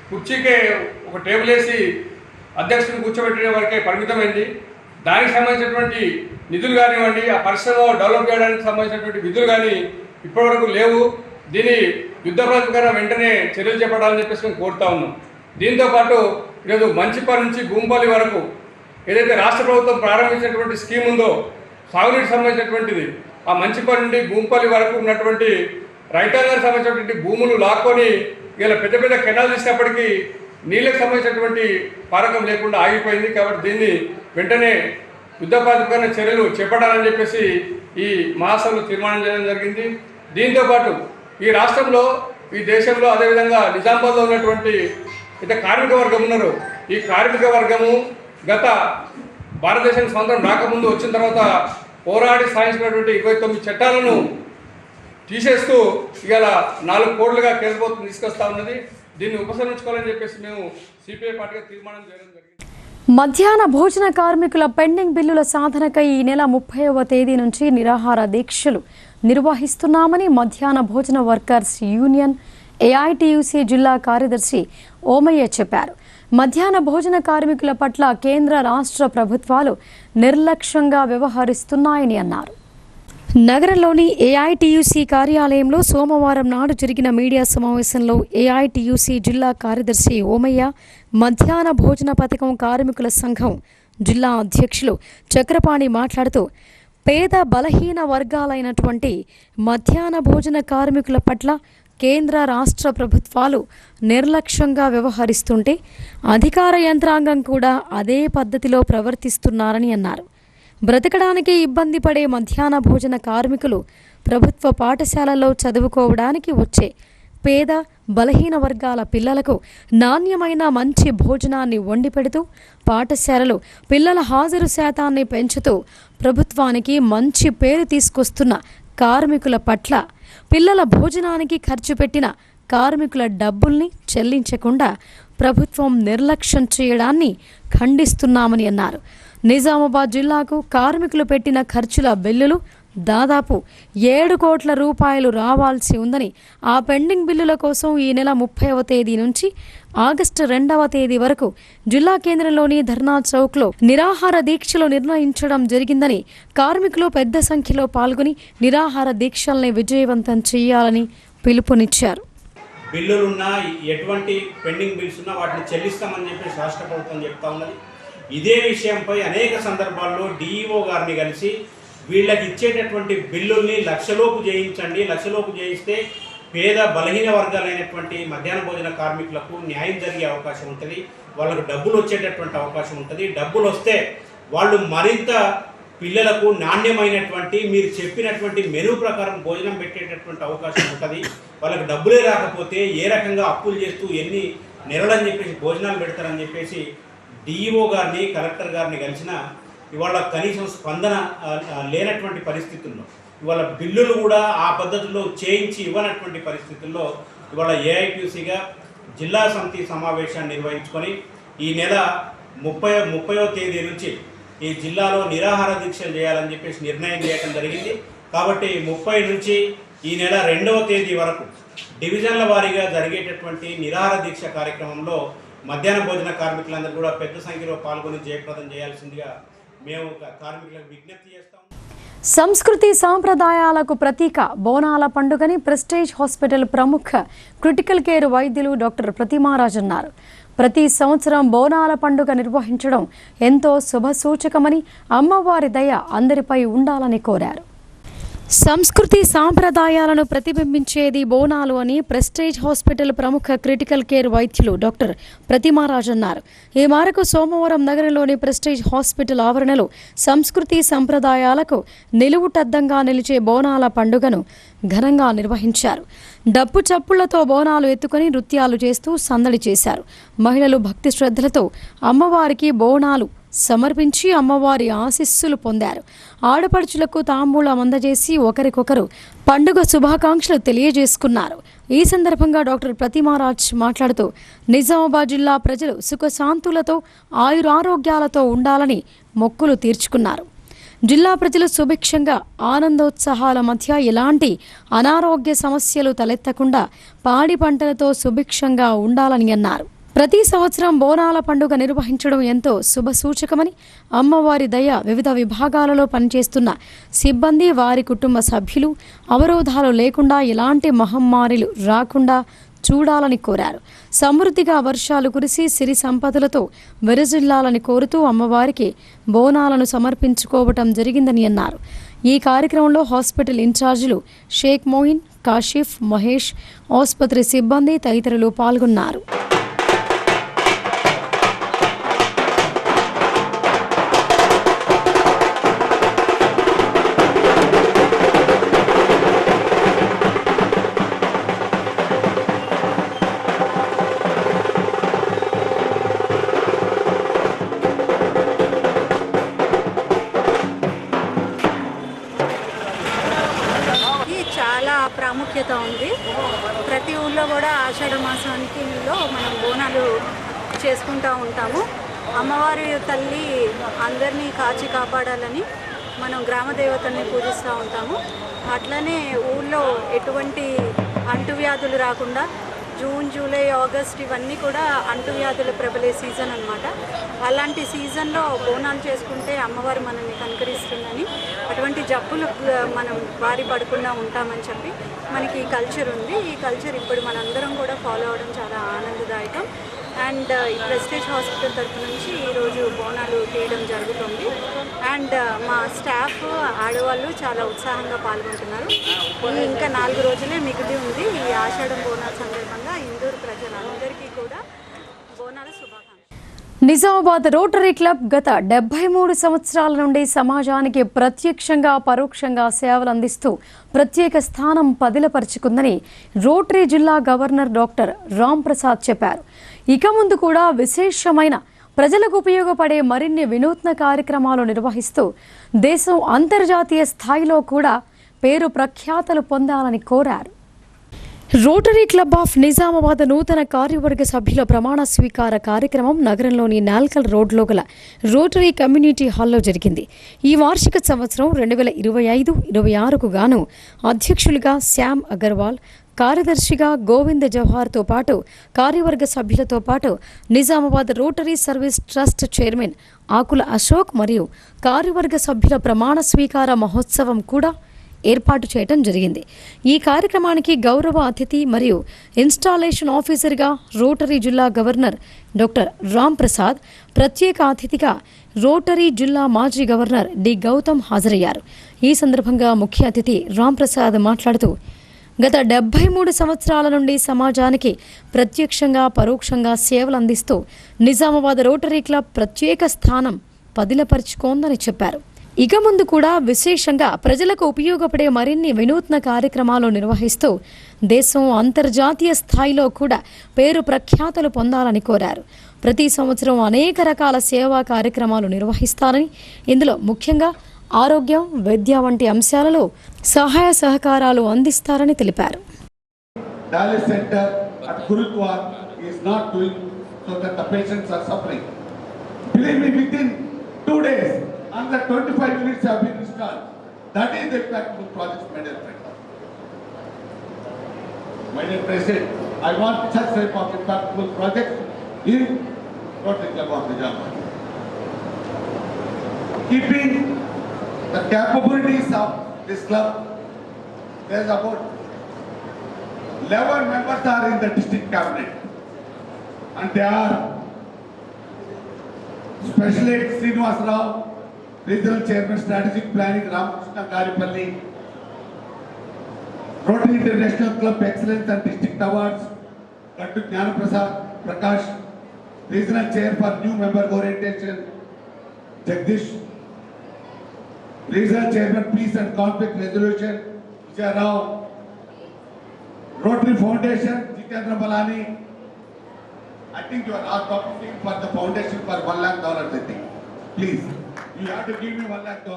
S7: కుర్చీకే ఒక టేబుల్ వేసి అధ్యక్షుడిని కూర్చోబెట్టే వరకే పరిమితమైంది. దానికి సంబంధించినటువంటి నిధులు కానివ్వండి, ఆ పరిశ్రమ డెవలప్ చేయడానికి సంబంధించినటువంటి విధులు కానీ ఇప్పటివరకు లేవు. దీన్ని యుద్ధ ప్రాతిపదికన వెంటనే చర్యలు చేపట్టాలని చెప్పేసి మేము కోరుతా ఉన్నాం. దీంతోపాటు ఈరోజు మంచిపల్లి నుంచి భూంపల్లి వరకు ఏదైతే రాష్ట్ర ప్రభుత్వం ప్రారంభించినటువంటి స్కీమ్ ఉందో సాగునీటికి సంబంధించినటువంటిది, ఆ మంచిపల్లి నుండి భూంపల్లి వరకు ఉన్నటువంటి రైతాంగానికి సంబంధించినటువంటి భూములు లాక్కొని ఇలా పెద్ద పెద్ద కెనాలు తీసినప్పటికీ నీళ్ళకి సంబంధించినటువంటి పారకం లేకుండా ఆగిపోయింది. కాబట్టి దీన్ని వెంటనే యుద్ధ ప్రాతిపదికన చర్యలు చేపట్టాలని చెప్పేసి ఈ మహాసభలో తీర్మానం చేయడం జరిగింది. దీంతోపాటు ఈ రాష్ట్రంలో, ఈ దేశంలో, అదేవిధంగా నిజామాబాద్లో ఉన్నటువంటి అయితే కార్మిక వర్గం ఉన్నారు. ఈ కార్మిక వర్గము గత భారతదేశానికి స్వాతంత్రం రాకముందు వచ్చిన తర్వాత పోరాడి సాధించినటువంటి 29 చట్టాలను తీసేస్తూ ఇవాళ 4 కోట్లుగా కేంద్ర ప్రభుత్వం తీసుకొస్తా ఉన్నది. దీన్ని ఉపసంహరించుకోవాలని చెప్పేసి మేము సిపిఐ పార్టీగా తీర్మానం చేయడం జరిగింది.
S1: మధ్యాహ్న భోజన కార్మికుల పెండింగ్ బిల్లుల సాధనకై ఈ నెల 30వ తేదీ నుంచి నిరాహార దీక్షలు నిర్వహిస్తున్నామని మధ్యాహ్న భోజన వర్కర్స్ యూనియన్ ఏఐటియుసి జిల్లా కార్యదర్శి ఓమయ్య చెప్పారు. మధ్యాహ్న భోజన కార్మికుల పట్ల కేంద్ర, రాష్ట్ర ప్రభుత్వాలు నిర్లక్ష్యంగా వ్యవహరిస్తున్నాయని అన్నారు. నగరంలోని ఏఐటియుసి కార్యాలయంలో సోమవారం నాడు జరిగిన మీడియా సమావేశంలో ఏఐటియుసి జిల్లా కార్యదర్శి ఓమయ్య, మధ్యాహ్న భోజన పథకం కార్మికుల సంఘం జిల్లా అధ్యక్షులు చక్రపాణి మాట్లాడుతూ పేద, బలహీన వర్గాలైనటువంటి మధ్యాహ్న భోజన కార్మికుల పట్ల కేంద్ర, రాష్ట్ర ప్రభుత్వాలు నిర్లక్ష్యంగా వ్యవహరిస్తుంటే అధికార యంత్రాంగం కూడా అదే పద్ధతిలో ప్రవర్తిస్తున్నారని అన్నారు. బ్రతకడానికి ఇబ్బంది పడే మధ్యాహ్న భోజన కార్మికులు ప్రభుత్వ పాఠశాలల్లో చదువుకోవడానికి వచ్చే పేద, బలహీన వర్గాల పిల్లలకు నాణ్యమైన మంచి భోజనాన్ని వండి పెడుతూ పాఠశాలలు పిల్లల హాజరు శాతాన్ని పెంచుతూ ప్రభుత్వానికి మంచి పేరు తీసుకొస్తున్న కార్మికుల పట్ల పిల్లల భోజనానికి ఖర్చు పెట్టిన కార్మికుల డబ్బుల్ని చెల్లించకుండా ప్రభుత్వం నిర్లక్ష్యం చేయడాన్ని ఖండిస్తున్నామని అన్నారు. నిజామాబాద్ జిల్లాకు కార్మికులు పెట్టిన ఖర్చుల బిల్లులు దాదాపు 7 కోట్ల రూపాయలు రావాల్సి ఉందని, ఆ పెండింగ్ బిల్లుల కోసం ఈ నెల 30వ తేదీ నుంచి ఆగస్టు 2వ తేదీ వరకు జిల్లా కేంద్రంలోని ధర్నా చౌక్లో నిరాహార దీక్షలు నిర్ణయించడం జరిగిందని, కార్మికులు పెద్ద సంఖ్యలో పాల్గొని నిరాహార దీక్షల్ని విజయవంతం చేయాలని పిలుపునిచ్చారు.
S10: బిల్లులున్నా ఎటువంటి పెండింగ్ బిల్స్ ఉన్నా వాటిని చెల్లిస్తామని చెప్పేసి రాష్ట్ర ప్రభుత్వం చెప్తా ఉన్నది. ఇదే విషయంపై అనేక సందర్భాల్లో డిఈఓ గారిని కలిసి వీళ్ళకి ఇచ్చేటటువంటి బిల్లుల్ని లక్షలోపు చేయించండి, లక్షలోపు చేయిస్తే పేద బలహీన వర్గాలైనటువంటి మధ్యాహ్న భోజన కార్మికులకు న్యాయం జరిగే అవకాశం ఉంటుంది, వాళ్ళకు డబ్బులు వచ్చేటటువంటి అవకాశం ఉంటుంది. డబ్బులు వస్తే వాళ్ళు మరింత పిల్లలకు నాణ్యమైనటువంటి మీరు చెప్పినటువంటి మెనూ ప్రకారం భోజనం పెట్టేటటువంటి అవకాశం ఉంటుంది. వాళ్ళకి డబ్బులే రాకపోతే ఏ రకంగా అప్పులు చేస్తూ ఎన్ని నెలలని చెప్పేసి భోజనాలు పెడతారని చెప్పేసి డిఈఓ గారిని కలెక్టర్ గారిని కలిసిన ఇవాళ కనీసం స్పందన లేనటువంటి పరిస్థితుల్లో, ఇవాళ బిల్లులు కూడా ఆ పద్ధతిలో చేయించి ఇవ్వనటువంటి పరిస్థితుల్లో ఇవాళ ఏఐక్యూసీగా జిల్లా సమితి సమావేశాన్ని నిర్వహించుకొని ఈ నెల 30వ తేదీ నుంచి ఈ జిల్లాలో నిరాహార దీక్షలు చేయాలని చెప్పేసి నిర్ణయం చేయడం జరిగింది. కాబట్టి 30 నుంచి ఈ నెల 2వ తేదీ వరకు డివిజన్ల వారీగా జరిగేటటువంటి నిరాహార దీక్ష కార్యక్రమంలో మధ్యాహ్న భోజన కార్మికులందరూ కూడా పెద్ద సంఖ్యలో పాల్గొని జయప్రదం చేయాల్సిందిగా మేము కార్మికులకు విజ్ఞప్తి చేస్తాం.
S1: సంస్కృతి సాంప్రదాయాలకు ప్రతీక బోనాల పండుగని ప్రెస్టేజ్ హాస్పిటల్ ప్రముఖ క్రిటికల్ కేర్ వైద్యులు డాక్టర్ ప్రతిమారాజ్ అన్నారు. ప్రతి సంవత్సరం బోనాల పండుగ నిర్వహించడం ఎంతో శుభసూచకమని, అమ్మవారి దయ అందరిపై ఉండాలని కోరారు. సంస్కృతి సాంప్రదాయాలను ప్రతిబింబించేది బోనాలు అని ప్రెస్టేజ్ హాస్పిటల్ ప్రముఖ క్రిటికల్ కేర్ వైద్యులు డాక్టర్ ప్రతిమారాజ్ అన్నారు. ఈ మేరకు సోమవారం నగరంలోని ప్రెస్టేజ్ హాస్పిటల్ ఆవరణలో సంస్కృతి సంప్రదాయాలకు నిలువుటద్దంగా నిలిచే బోనాల పండుగను ఘనంగా నిర్వహించారు. డప్పు చప్పుళ్లతో బోనాలు ఎత్తుకొని నృత్యాలు చేస్తూ సందడి చేశారు. మహిళలు భక్తి శ్రద్ధలతో అమ్మవారికి బోనాలు సమర్పించి అమ్మవారి ఆశీస్సులు పొందారు. ఆడపడుచులకు తాంబూలం అందజేసి ఒకరికొకరు పండుగ శుభాకాంక్షలు తెలియజేసుకున్నారు. ఈ సందర్భంగా డాక్టర్ ప్రతిమారాజ్ మాట్లాడుతూ నిజామాబాద్ జిల్లా ప్రజలు సుఖశాంతులతో ఆయురారోగ్యాలతో ఉండాలని మొక్కులు తీర్చుకున్నారు. జిల్లా ప్రజలు సుభిక్షంగా ఆనందోత్సాహాల మధ్య ఎలాంటి అనారోగ్య సమస్యలు తలెత్తకుండా పాడి పంటలతో సుభిక్షంగా ఉండాలని అన్నారు. ప్రతి సంవత్సరం బోనాల పండుగ నిర్వహించడం ఎంతో శుభసూచకమని, అమ్మవారి దయ వివిధ విభాగాలలో పనిచేస్తున్న సిబ్బంది, వారి కుటుంబ సభ్యులు అవరోధాలు లేకుండా ఎలాంటి మహమ్మారిలు రాకుండా చూడాలని కోరారు. సమృద్ధిగా వర్షాలు కురిసి సిరి సంపదలతో విరజిల్లాలని కోరుతూ అమ్మవారికి బోనాలను సమర్పించుకోవటం జరిగిందని అన్నారు. ఈ కార్యక్రమంలో హాస్పిటల్ ఇన్ఛార్జీలు షేక్ మోయిన్, కాషిఫ్, మహేష్, ఆసుపత్రి సిబ్బంది తదితరులు పాల్గొన్నారు.
S11: ప్రాముఖ్యత ఉంది. ప్రతి ఊళ్ళో కూడా ఆషాఢ మాసానికి మనం బోనాలు చేసుకుంటూ ఉంటాము. అమ్మవారి తల్లి అందరినీ కాచి కాపాడాలని మనం గ్రామ దేవతల్ని పూజిస్తూ ఉంటాము. అట్లనే ఊళ్ళో ఎటువంటి అంటువ్యాధులు రాకుండా జూన్, జూలై, ఆగస్ట్ ఇవన్నీ కూడా అంటువ్యాధులు ప్రబలే సీజన్ అన్నమాట. అలాంటి సీజన్లో బోనాలు చేసుకుంటే అమ్మవారు మనల్ని కనుకరిస్తుందని, అటువంటి జబ్బులు మనం బారి పడకుండా ఉంటామని చెప్పి మనకి ఈ కల్చర్ ఉంది. ఈ కల్చర్ ఇప్పుడు మనందరం కూడా ఫాలో అవడం చాలా ఆనందదాయకం. అండ్ ఈ ప్రెస్టేజ్ హాస్పిటల్ తరఫు నుంచి ఈరోజు బోనాలు తీయడం జరుగుతుంది. అండ్ మా స్టాఫ్ ఆడవాళ్ళు చాలా ఉత్సాహంగా పాల్గొంటున్నారు. ఇంకా 4 రోజులే మిగిలి ఉంది. ఈ ఆషాఢం బోనాల సందర్భంగా ఇందూరు ప్రజలందరికీ కూడా బోనాల శుభాకాంక్షలు.
S1: నిజామాబాద్ రోటరీ క్లబ్ గత 73 సంవత్సరాల నుండి సమాజానికి ప్రత్యక్షంగా పరోక్షంగా సేవలు అందిస్తూ ప్రత్యేక స్థానం పదిలపరుచుకుందని రోటరీ జిల్లా గవర్నర్ డాక్టర్ రామ్ ప్రసాద్ చెప్పారు. ఇక ముందు కూడా విశేషమైన ప్రజలకు ఉపయోగపడే మరిన్ని వినూత్న కార్యక్రమాలు నిర్వహిస్తూ దేశం అంతర్జాతీయ స్థాయిలో కూడా పేరు ప్రఖ్యాతలు పొందాలని కోరారు. రోటరీ క్లబ్ ఆఫ్ నిజామాబాద్ నూతన కార్యవర్గ సభ్యుల ప్రమాణ స్వీకార కార్యక్రమం నగరంలోని నాల్కల్ రోడ్లో గల రోటరీ కమ్యూనిటీ హాల్లో జరిగింది. ఈ వార్షిక సంవత్సరం 2025-26కు గాను అధ్యక్షులుగా శ్యామ్ అగర్వాల్, కార్యదర్శిగా గోవింద్ జవహర్తో పాటు కార్యవర్గ సభ్యులతో పాటు Nizamabad rotary service trust chairman Akula Ashok మరియు కార్యవర్గ సభ్యుల ప్రమాణ స్వీకార మహోత్సవం కూడా ఏర్పాటు చేయడం జరిగింది. ఈ కార్యక్రమానికి గౌరవ అతిథి మరియు ఇన్స్టాలేషన్ ఆఫీసర్గా రోటరీ జిల్లా గవర్నర్ డాక్టర్ రామ్ ప్రసాద్, ప్రత్యేక అతిథిగా రోటరీ జిల్లా మాజీ గవర్నర్ డి గౌతమ్ హాజరయ్యారు. ఈ సందర్భంగా ముఖ్య అతిథి రామ్ ప్రసాద్ మాట్లాడుతూ గత 73 సంవత్సరాల నుండి సమాజానికి ప్రత్యక్షంగా పరోక్షంగా సేవలు అందిస్తూ నిజామాబాద్ రోటరీ క్లబ్ ప్రత్యేక స్థానం పదిలపరుచుకోందని చెప్పారు. ఇక ముందు కూడా విశేషంగా ప్రజలకు ఉపయోగపడే మరిన్ని వినూత్న కార్యక్రమాలు నిర్వహిస్తూ దేశం అంతర్జాతీయ స్థాయిలో కూడా పేరు ప్రఖ్యాతలు పొందాలని కోరారు. ప్రతి సంవత్సరం అనేక రకాల సేవా కార్యక్రమాలు నిర్వహిస్తారని, ఇందులో ముఖ్యంగా ఆరోగ్యం, విద్య వంటి అంశాలలో సహాయ సహకారాలు అందిస్తారని తెలిపారు.
S12: Dialysis center at Gurudwar is not doing so that the patients are suffering. Believe me, within 2 days, another 25 units have been installed. That is the impactful project, my dear friend. My dear President, I want such type of impactful projects in Rotary Club of Nizamabad. Keeping the capabilities of this club, there is about 11 members are in the district cabinet, and they are Special Aid Srinivas Rao, Regional Chairman Strategic Planning Ramakrishna Garipalli, Rotary International Club Excellence and District Awards Dr. Jnanaprasad Prakash, Regional Chair for New Member Orientation Jagdish, Regional Chairman Peace and Conflict Resolution Vijay Rao, Rotary Foundation Jitendra Balani. I think you are advocating for the foundation for $1 lakh, I think. Please, you have to give me $1 lakh.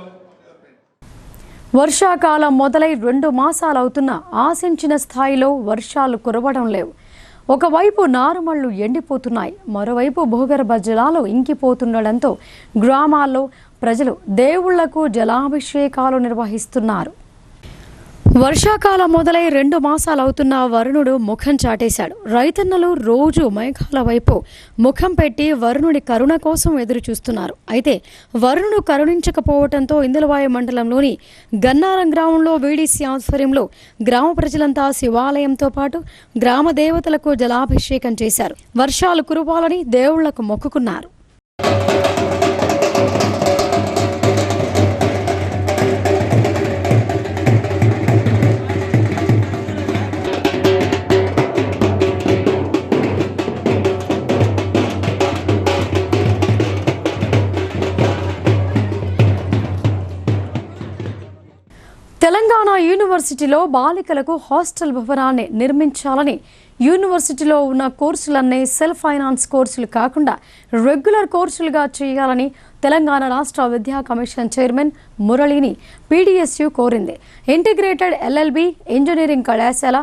S1: వర్షాకాలం మొదలై 2 మాసాలవుతున్నా ఆశించిన స్థాయిలో వర్షాలు కురవడం లేవు. ఒకవైపు నారుమళ్లు ఎండిపోతున్నాయి, మరోవైపు భూగర్భ జలాలు ఇంకిపోతుండడంతో గ్రామాల్లో ప్రజలు దేవుళ్లకు జలాభిషేకాలు నిర్వహిస్తున్నారు. వర్షాకాలం మొదలై 2 మాసాలవుతున్న వరుణుడు ముఖం చాటేశాడు. రైతన్నలు రోజు మేఘాల వైపు ముఖం పెట్టి వరుణుడి కరుణ కోసం ఎదురు చూస్తున్నారు. అయితే వరుణుడు కరుణించకపోవడంతో ఇందులవాయి మండలంలోని గన్నారం గ్రామంలో వీడీసీ ఆధ్వర్యంలో గ్రామ ప్రజలంతా శివాలయంతో పాటు గ్రామ దేవతలకు జలాభిషేకం చేశారు. వర్షాలు కురవాలని దేవుళ్లకు మొక్కుకున్నారు. తెలంగాణ యూనివర్సిటీలో బాలికలకు హాస్టల్ భవనాన్ని నిర్మించాలని, యూనివర్సిటీలో ఉన్న కోర్సులన్నీ సెల్ఫ్ ఫైనాన్స్ కోర్సులు కాకుండా రెగ్యులర్ కోర్సులుగా చేయాలని తెలంగాణ రాష్ట్ర విద్యా కమిషన్ చైర్మన్ మురళిని పీడీఎస్యు కోరింది. ఇంటిగ్రేటెడ్ ఎల్ఎల్బి, ఇంజనీరింగ్ కళాశాల,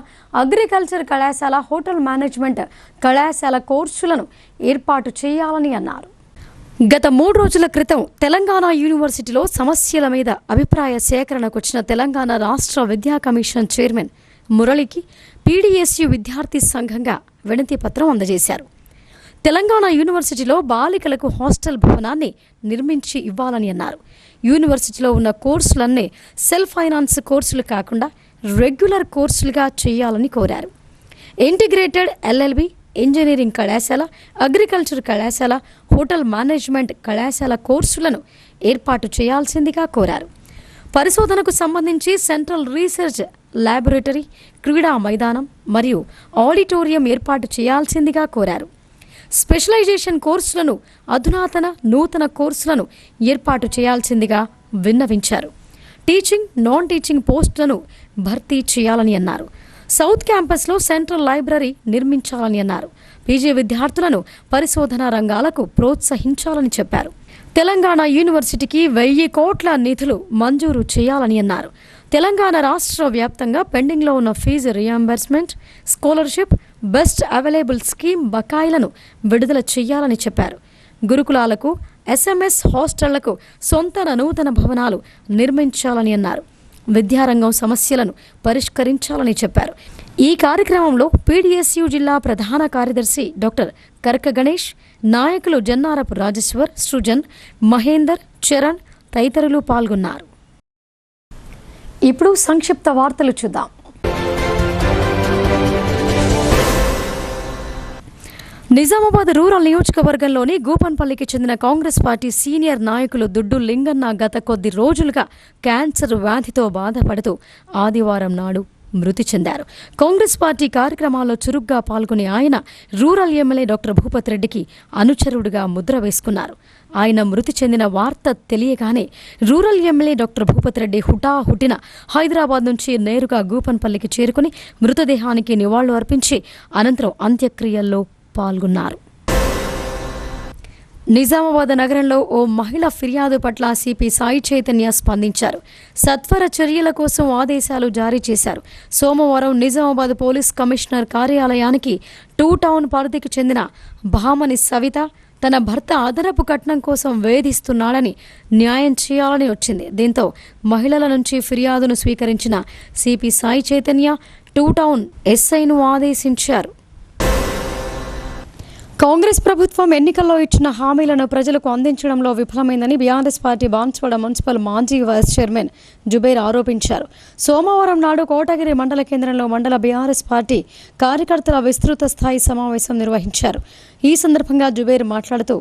S1: అగ్రికల్చర్ కళాశాల, హోటల్ మేనేజ్మెంట్ కళాశాల కోర్సులను ఏర్పాటు చేయాలని అన్నారు. గత 3 రోజుల క్రితం తెలంగాణ యూనివర్సిటీలో సమస్యల మీద అభిప్రాయ సేకరణకు వచ్చిన తెలంగాణ రాష్ట్ర విద్యా కమిషన్ చైర్మన్ మురళికి పీడీఎస్యు విద్యార్థి సంఘంగా వినతి పత్రం అందజేశారు. తెలంగాణ యూనివర్సిటీలో బాలికలకు హాస్టల్ భవనాన్ని నిర్మించి ఇవ్వాలని అన్నారు. యూనివర్సిటీలో ఉన్న కోర్సులన్నీ సెల్ఫ్ ఫైనాన్స్ కోర్సులు కాకుండా రెగ్యులర్ కోర్సులుగా చేయాలని కోరారు. ఇంటిగ్రేటెడ్ ఎల్ఎల్బి, ఇంజనీరింగ్ కళాశాల, అగ్రికల్చర్ కళాశాల, హోటల్ మేనేజ్మెంట్ కళాశాల కోర్సులను ఏర్పాటు చేయాల్సిందిగా కోరారు. పరిశోధనకు సంబంధించి సెంట్రల్ రీసెర్చ్ ల్యాబొరేటరీ, క్రీడా మైదానం మరియు ఆడిటోరియం ఏర్పాటు చేయాల్సిందిగా కోరారు. స్పెషలైజేషన్ కోర్సులను, అధునాతన నూతన కోర్సులను ఏర్పాటు చేయాల్సిందిగా విన్నవించారు. టీచింగ్, నాన్ టీచింగ్ పోస్టులను భర్తీ చేయాలని అన్నారు. సౌత్ క్యాంపస్లో సెంట్రల్ లైబ్రరీ నిర్మించాలని అన్నారు. పీజీ విద్యార్థులను పరిశోధనా రంగాలకు ప్రోత్సహించాలని చెప్పారు. తెలంగాణ యూనివర్సిటీకి 1000 కోట్ల నిధులు మంజూరు చేయాలని అన్నారు. తెలంగాణ రాష్ట్ర వ్యాప్తంగా పెండింగ్లో ఉన్న fees reimbursement, scholarship, best available scheme బకాయిలను విడుదల చేయాలని చెప్పారు. గురుకులాలకు, SMS హాస్టళ్లకు సొంత నూతన భవనాలు నిర్మించాలని అన్నారు. విద్యారంగం సమస్యలను పరిష్కరించాలని చెప్పారు. ఈ కార్యక్రమంలో PDSU జిల్లా ప్రధాన కార్యదర్శి డాక్టర్ కర్క గణేష్, నాయకులు జన్నారపు రాజేశ్వర్, సృజన్, మహేందర్, చరణ్ తదితరులు పాల్గొన్నారు. ఇప్పుడు సంక్షిప్త వార్తలు చూద్దాం. నిజామాబాద్ రూరల్ నియోజకవర్గంలోని గూపన్పల్లికి చెందిన కాంగ్రెస్ పార్టీ సీనియర్ నాయకులు దుడ్డు లింగన్న గత కొద్ది రోజులుగా క్యాన్సర్ వ్యాధితో బాధపడుతూ ఆదివారం నాడు మృతి చెందారు. కాంగ్రెస్ పార్టీ కార్యక్రమాల్లో చురుగ్గా పాల్గొనే ఆయన రూరల్ ఎమ్మెల్యే డాక్టర్ భూపత్ రెడ్డికి అనుచరుడుగా ముద్ర వేసుకున్నారు. ఆయన మృతి చెందిన వార్త తెలియగానే rural MLA doctor Bhupath Reddy హుటాహుటిన హైదరాబాద్ నుంచి నేరుగా గూపన్పల్లికి చేరుకుని మృతదేహానికి నివాళులు అర్పించి అనంతరం అంత్యక్రియల్లో పాల్గొన్నారు. నిజామాబాద్ నగరంలో ఓ మహిళ ఫిర్యాదు పట్ల సిపి సాయి చైతన్య స్పందించారు. సత్వర చర్యల కోసం ఆదేశాలు జారీ చేశారు. సోమవారం నిజామాబాద్ పోలీస్ కమిషనర్ కార్యాలయానికి 2 టౌన్ పరిధికి చెందిన భామని సవిత తన భర్త అదనపు కట్నం కోసం వేధిస్తున్నాడని న్యాయం చేయాలని వచ్చింది. దీంతో మహిళల నుంచి ఫిర్యాదును స్వీకరించిన సిపి సాయి చైతన్య 2 టౌన్ ఎస్ఐను ఆదేశించారు. కాంగ్రెస్ ప్రభుత్వం ఎన్నికల్లో ఇచ్చిన హామీలను ప్రజలకు అందించడంలో విఫలమైందని బీఆర్ఎస్ పార్టీ బాన్స్వాడ మున్సిపల్ మాజీ వైస్ చైర్మన్ జుబైర్ ఆరోపించారు. సోమవారం నాడు కోటగిరి మండల కేంద్రంలో మండల బీఆర్ఎస్ పార్టీ కార్యకర్తల విస్తృత స్థాయి సమావేశం నిర్వహించారు. ఈ సందర్భంగా జుబైర్ మాట్లాడుతూ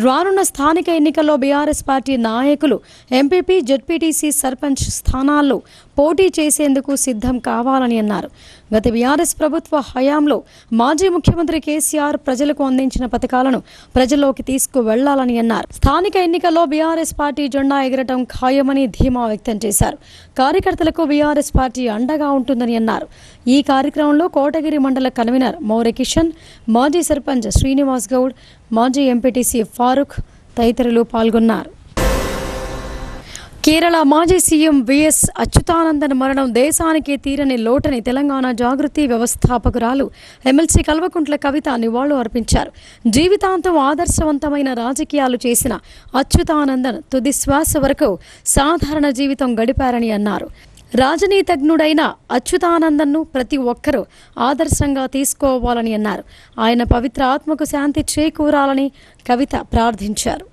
S1: రానున్న స్థానిక ఎన్నికల్లో బీఆర్ఎస్ పార్టీ నాయకులు ఎంపీపీ, జెడ్పీటీసీ, సర్పంచ్ స్థానాల్లో పోటీ చేసేందుకు సిద్ధం కావాలని అన్నారు. గత బీఆర్ఎస్ ప్రభుత్వ హయాంలో మాజీ ముఖ్యమంత్రి కేసీఆర్ ప్రజలకు అందించిన పథకాలను ప్రజల్లోకి తీసుకువెళ్లాలని అన్నారు. స్థానిక ఎన్నికల్లో బీఆర్ఎస్ పార్టీ జెండా ఎగరటం ఖాయమని ధీమా వ్యక్తం చేశారు. కార్యకర్తలకు బీఆర్ఎస్ పార్టీ అండగా ఉంటుందని అన్నారు. ఈ కార్యక్రమంలో కోటగిరి మండల కన్వీనర్ మౌరె కిషన్, మాజీ సర్పంచ్ శ్రీనివాస్ గౌడ్, మాజీ ఎంపీటీసీ ఫారూక్ తదితరులు పాల్గొన్నారు. కేరళ మాజీ సీఎం వైఎస్ అచ్యుతానందన్ మరణం దేశానికి తీరని లోటని తెలంగాణ జాగృతి వ్యవస్థాపకురాలు ఎమ్మెల్సీ కల్వకుంట్ల కవిత నివాళులు అర్పించారు. జీవితాంతం ఆదర్శవంతమైన రాజకీయాలు చేసిన అచ్యుతానందన్ తుది శ్వాస వరకు సాధారణ జీవితం గడిపారని అన్నారు. రాజనీతిజ్ఞుడైన అచ్యుతానందన్ను ప్రతి ఒక్కరూ ఆదర్శంగా తీసుకోవాలని అన్నారు. ఆయన పవిత్ర ఆత్మకు శాంతి చేకూరాలని కవిత ప్రార్థించారు.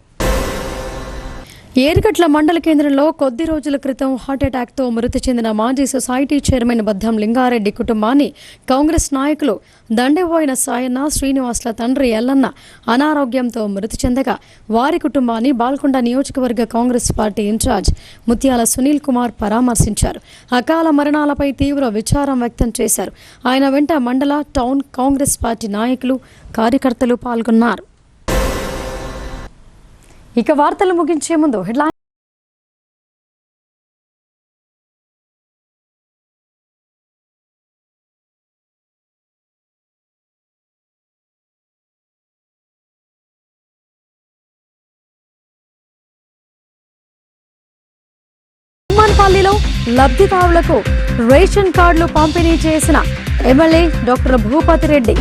S1: ఏర్గట్ల మండల కేంద్రంలో కొద్ది రోజుల క్రితం హార్ట్అటాక్తో మృతి చెందిన మాజీ సొసైటీ చైర్మన్ బద్దం లింగారెడ్డి కుటుంబాన్ని కాంగ్రెస్ నాయకులు దండెబోయిన సాయన్న, శ్రీనివాస్ల తండ్రి ఎల్లన్న అనారోగ్యంతో మృతి చెందగా వారి కుటుంబాన్ని బాల్కొండ నియోజకవర్గ కాంగ్రెస్ పార్టీ ఇన్ఛార్జ్ ముత్యాల సునీల్ కుమార్ పరామర్శించారు. అకాల మరణాలపై తీవ్ర విచారం వ్యక్తం చేశారు. ఆయన వెంట మండల, టౌన్ కాంగ్రెస్ పార్టీ నాయకులు, కార్యకర్తలు పాల్గొన్నారు. ఇక వార్తలు ముగించే ముందు హెడ్లైన్ పల్లిలో లబ్ధిదారులకు రేషన్ కార్డులు పంపిణీ చేసిన ఎమ్మెల్యే డాక్టర్ భూపత్ రెడ్డి.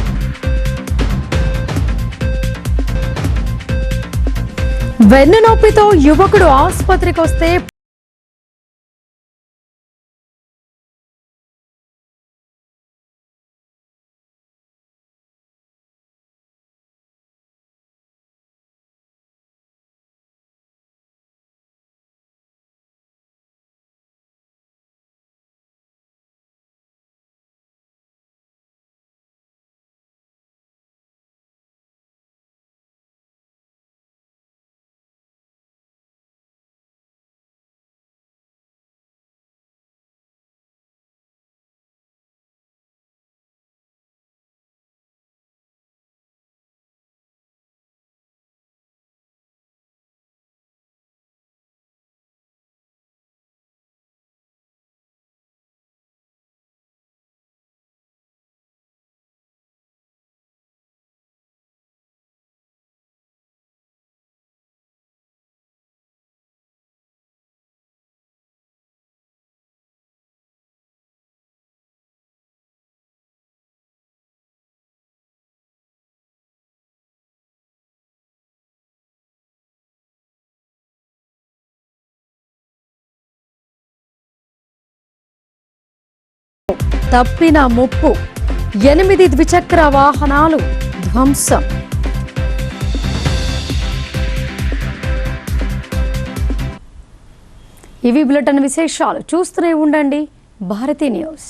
S1: వెన్నునొప్పితో యువకుడు ఆసుపత్రికి వస్తే తప్పిన ముప్పు 8 ద్విచక్ర వాహనాలు ధ్వంసం. ఇవి బులెటిన్ విశేషాలు. చూస్తూనే ఉండండి భారతీ న్యూస్.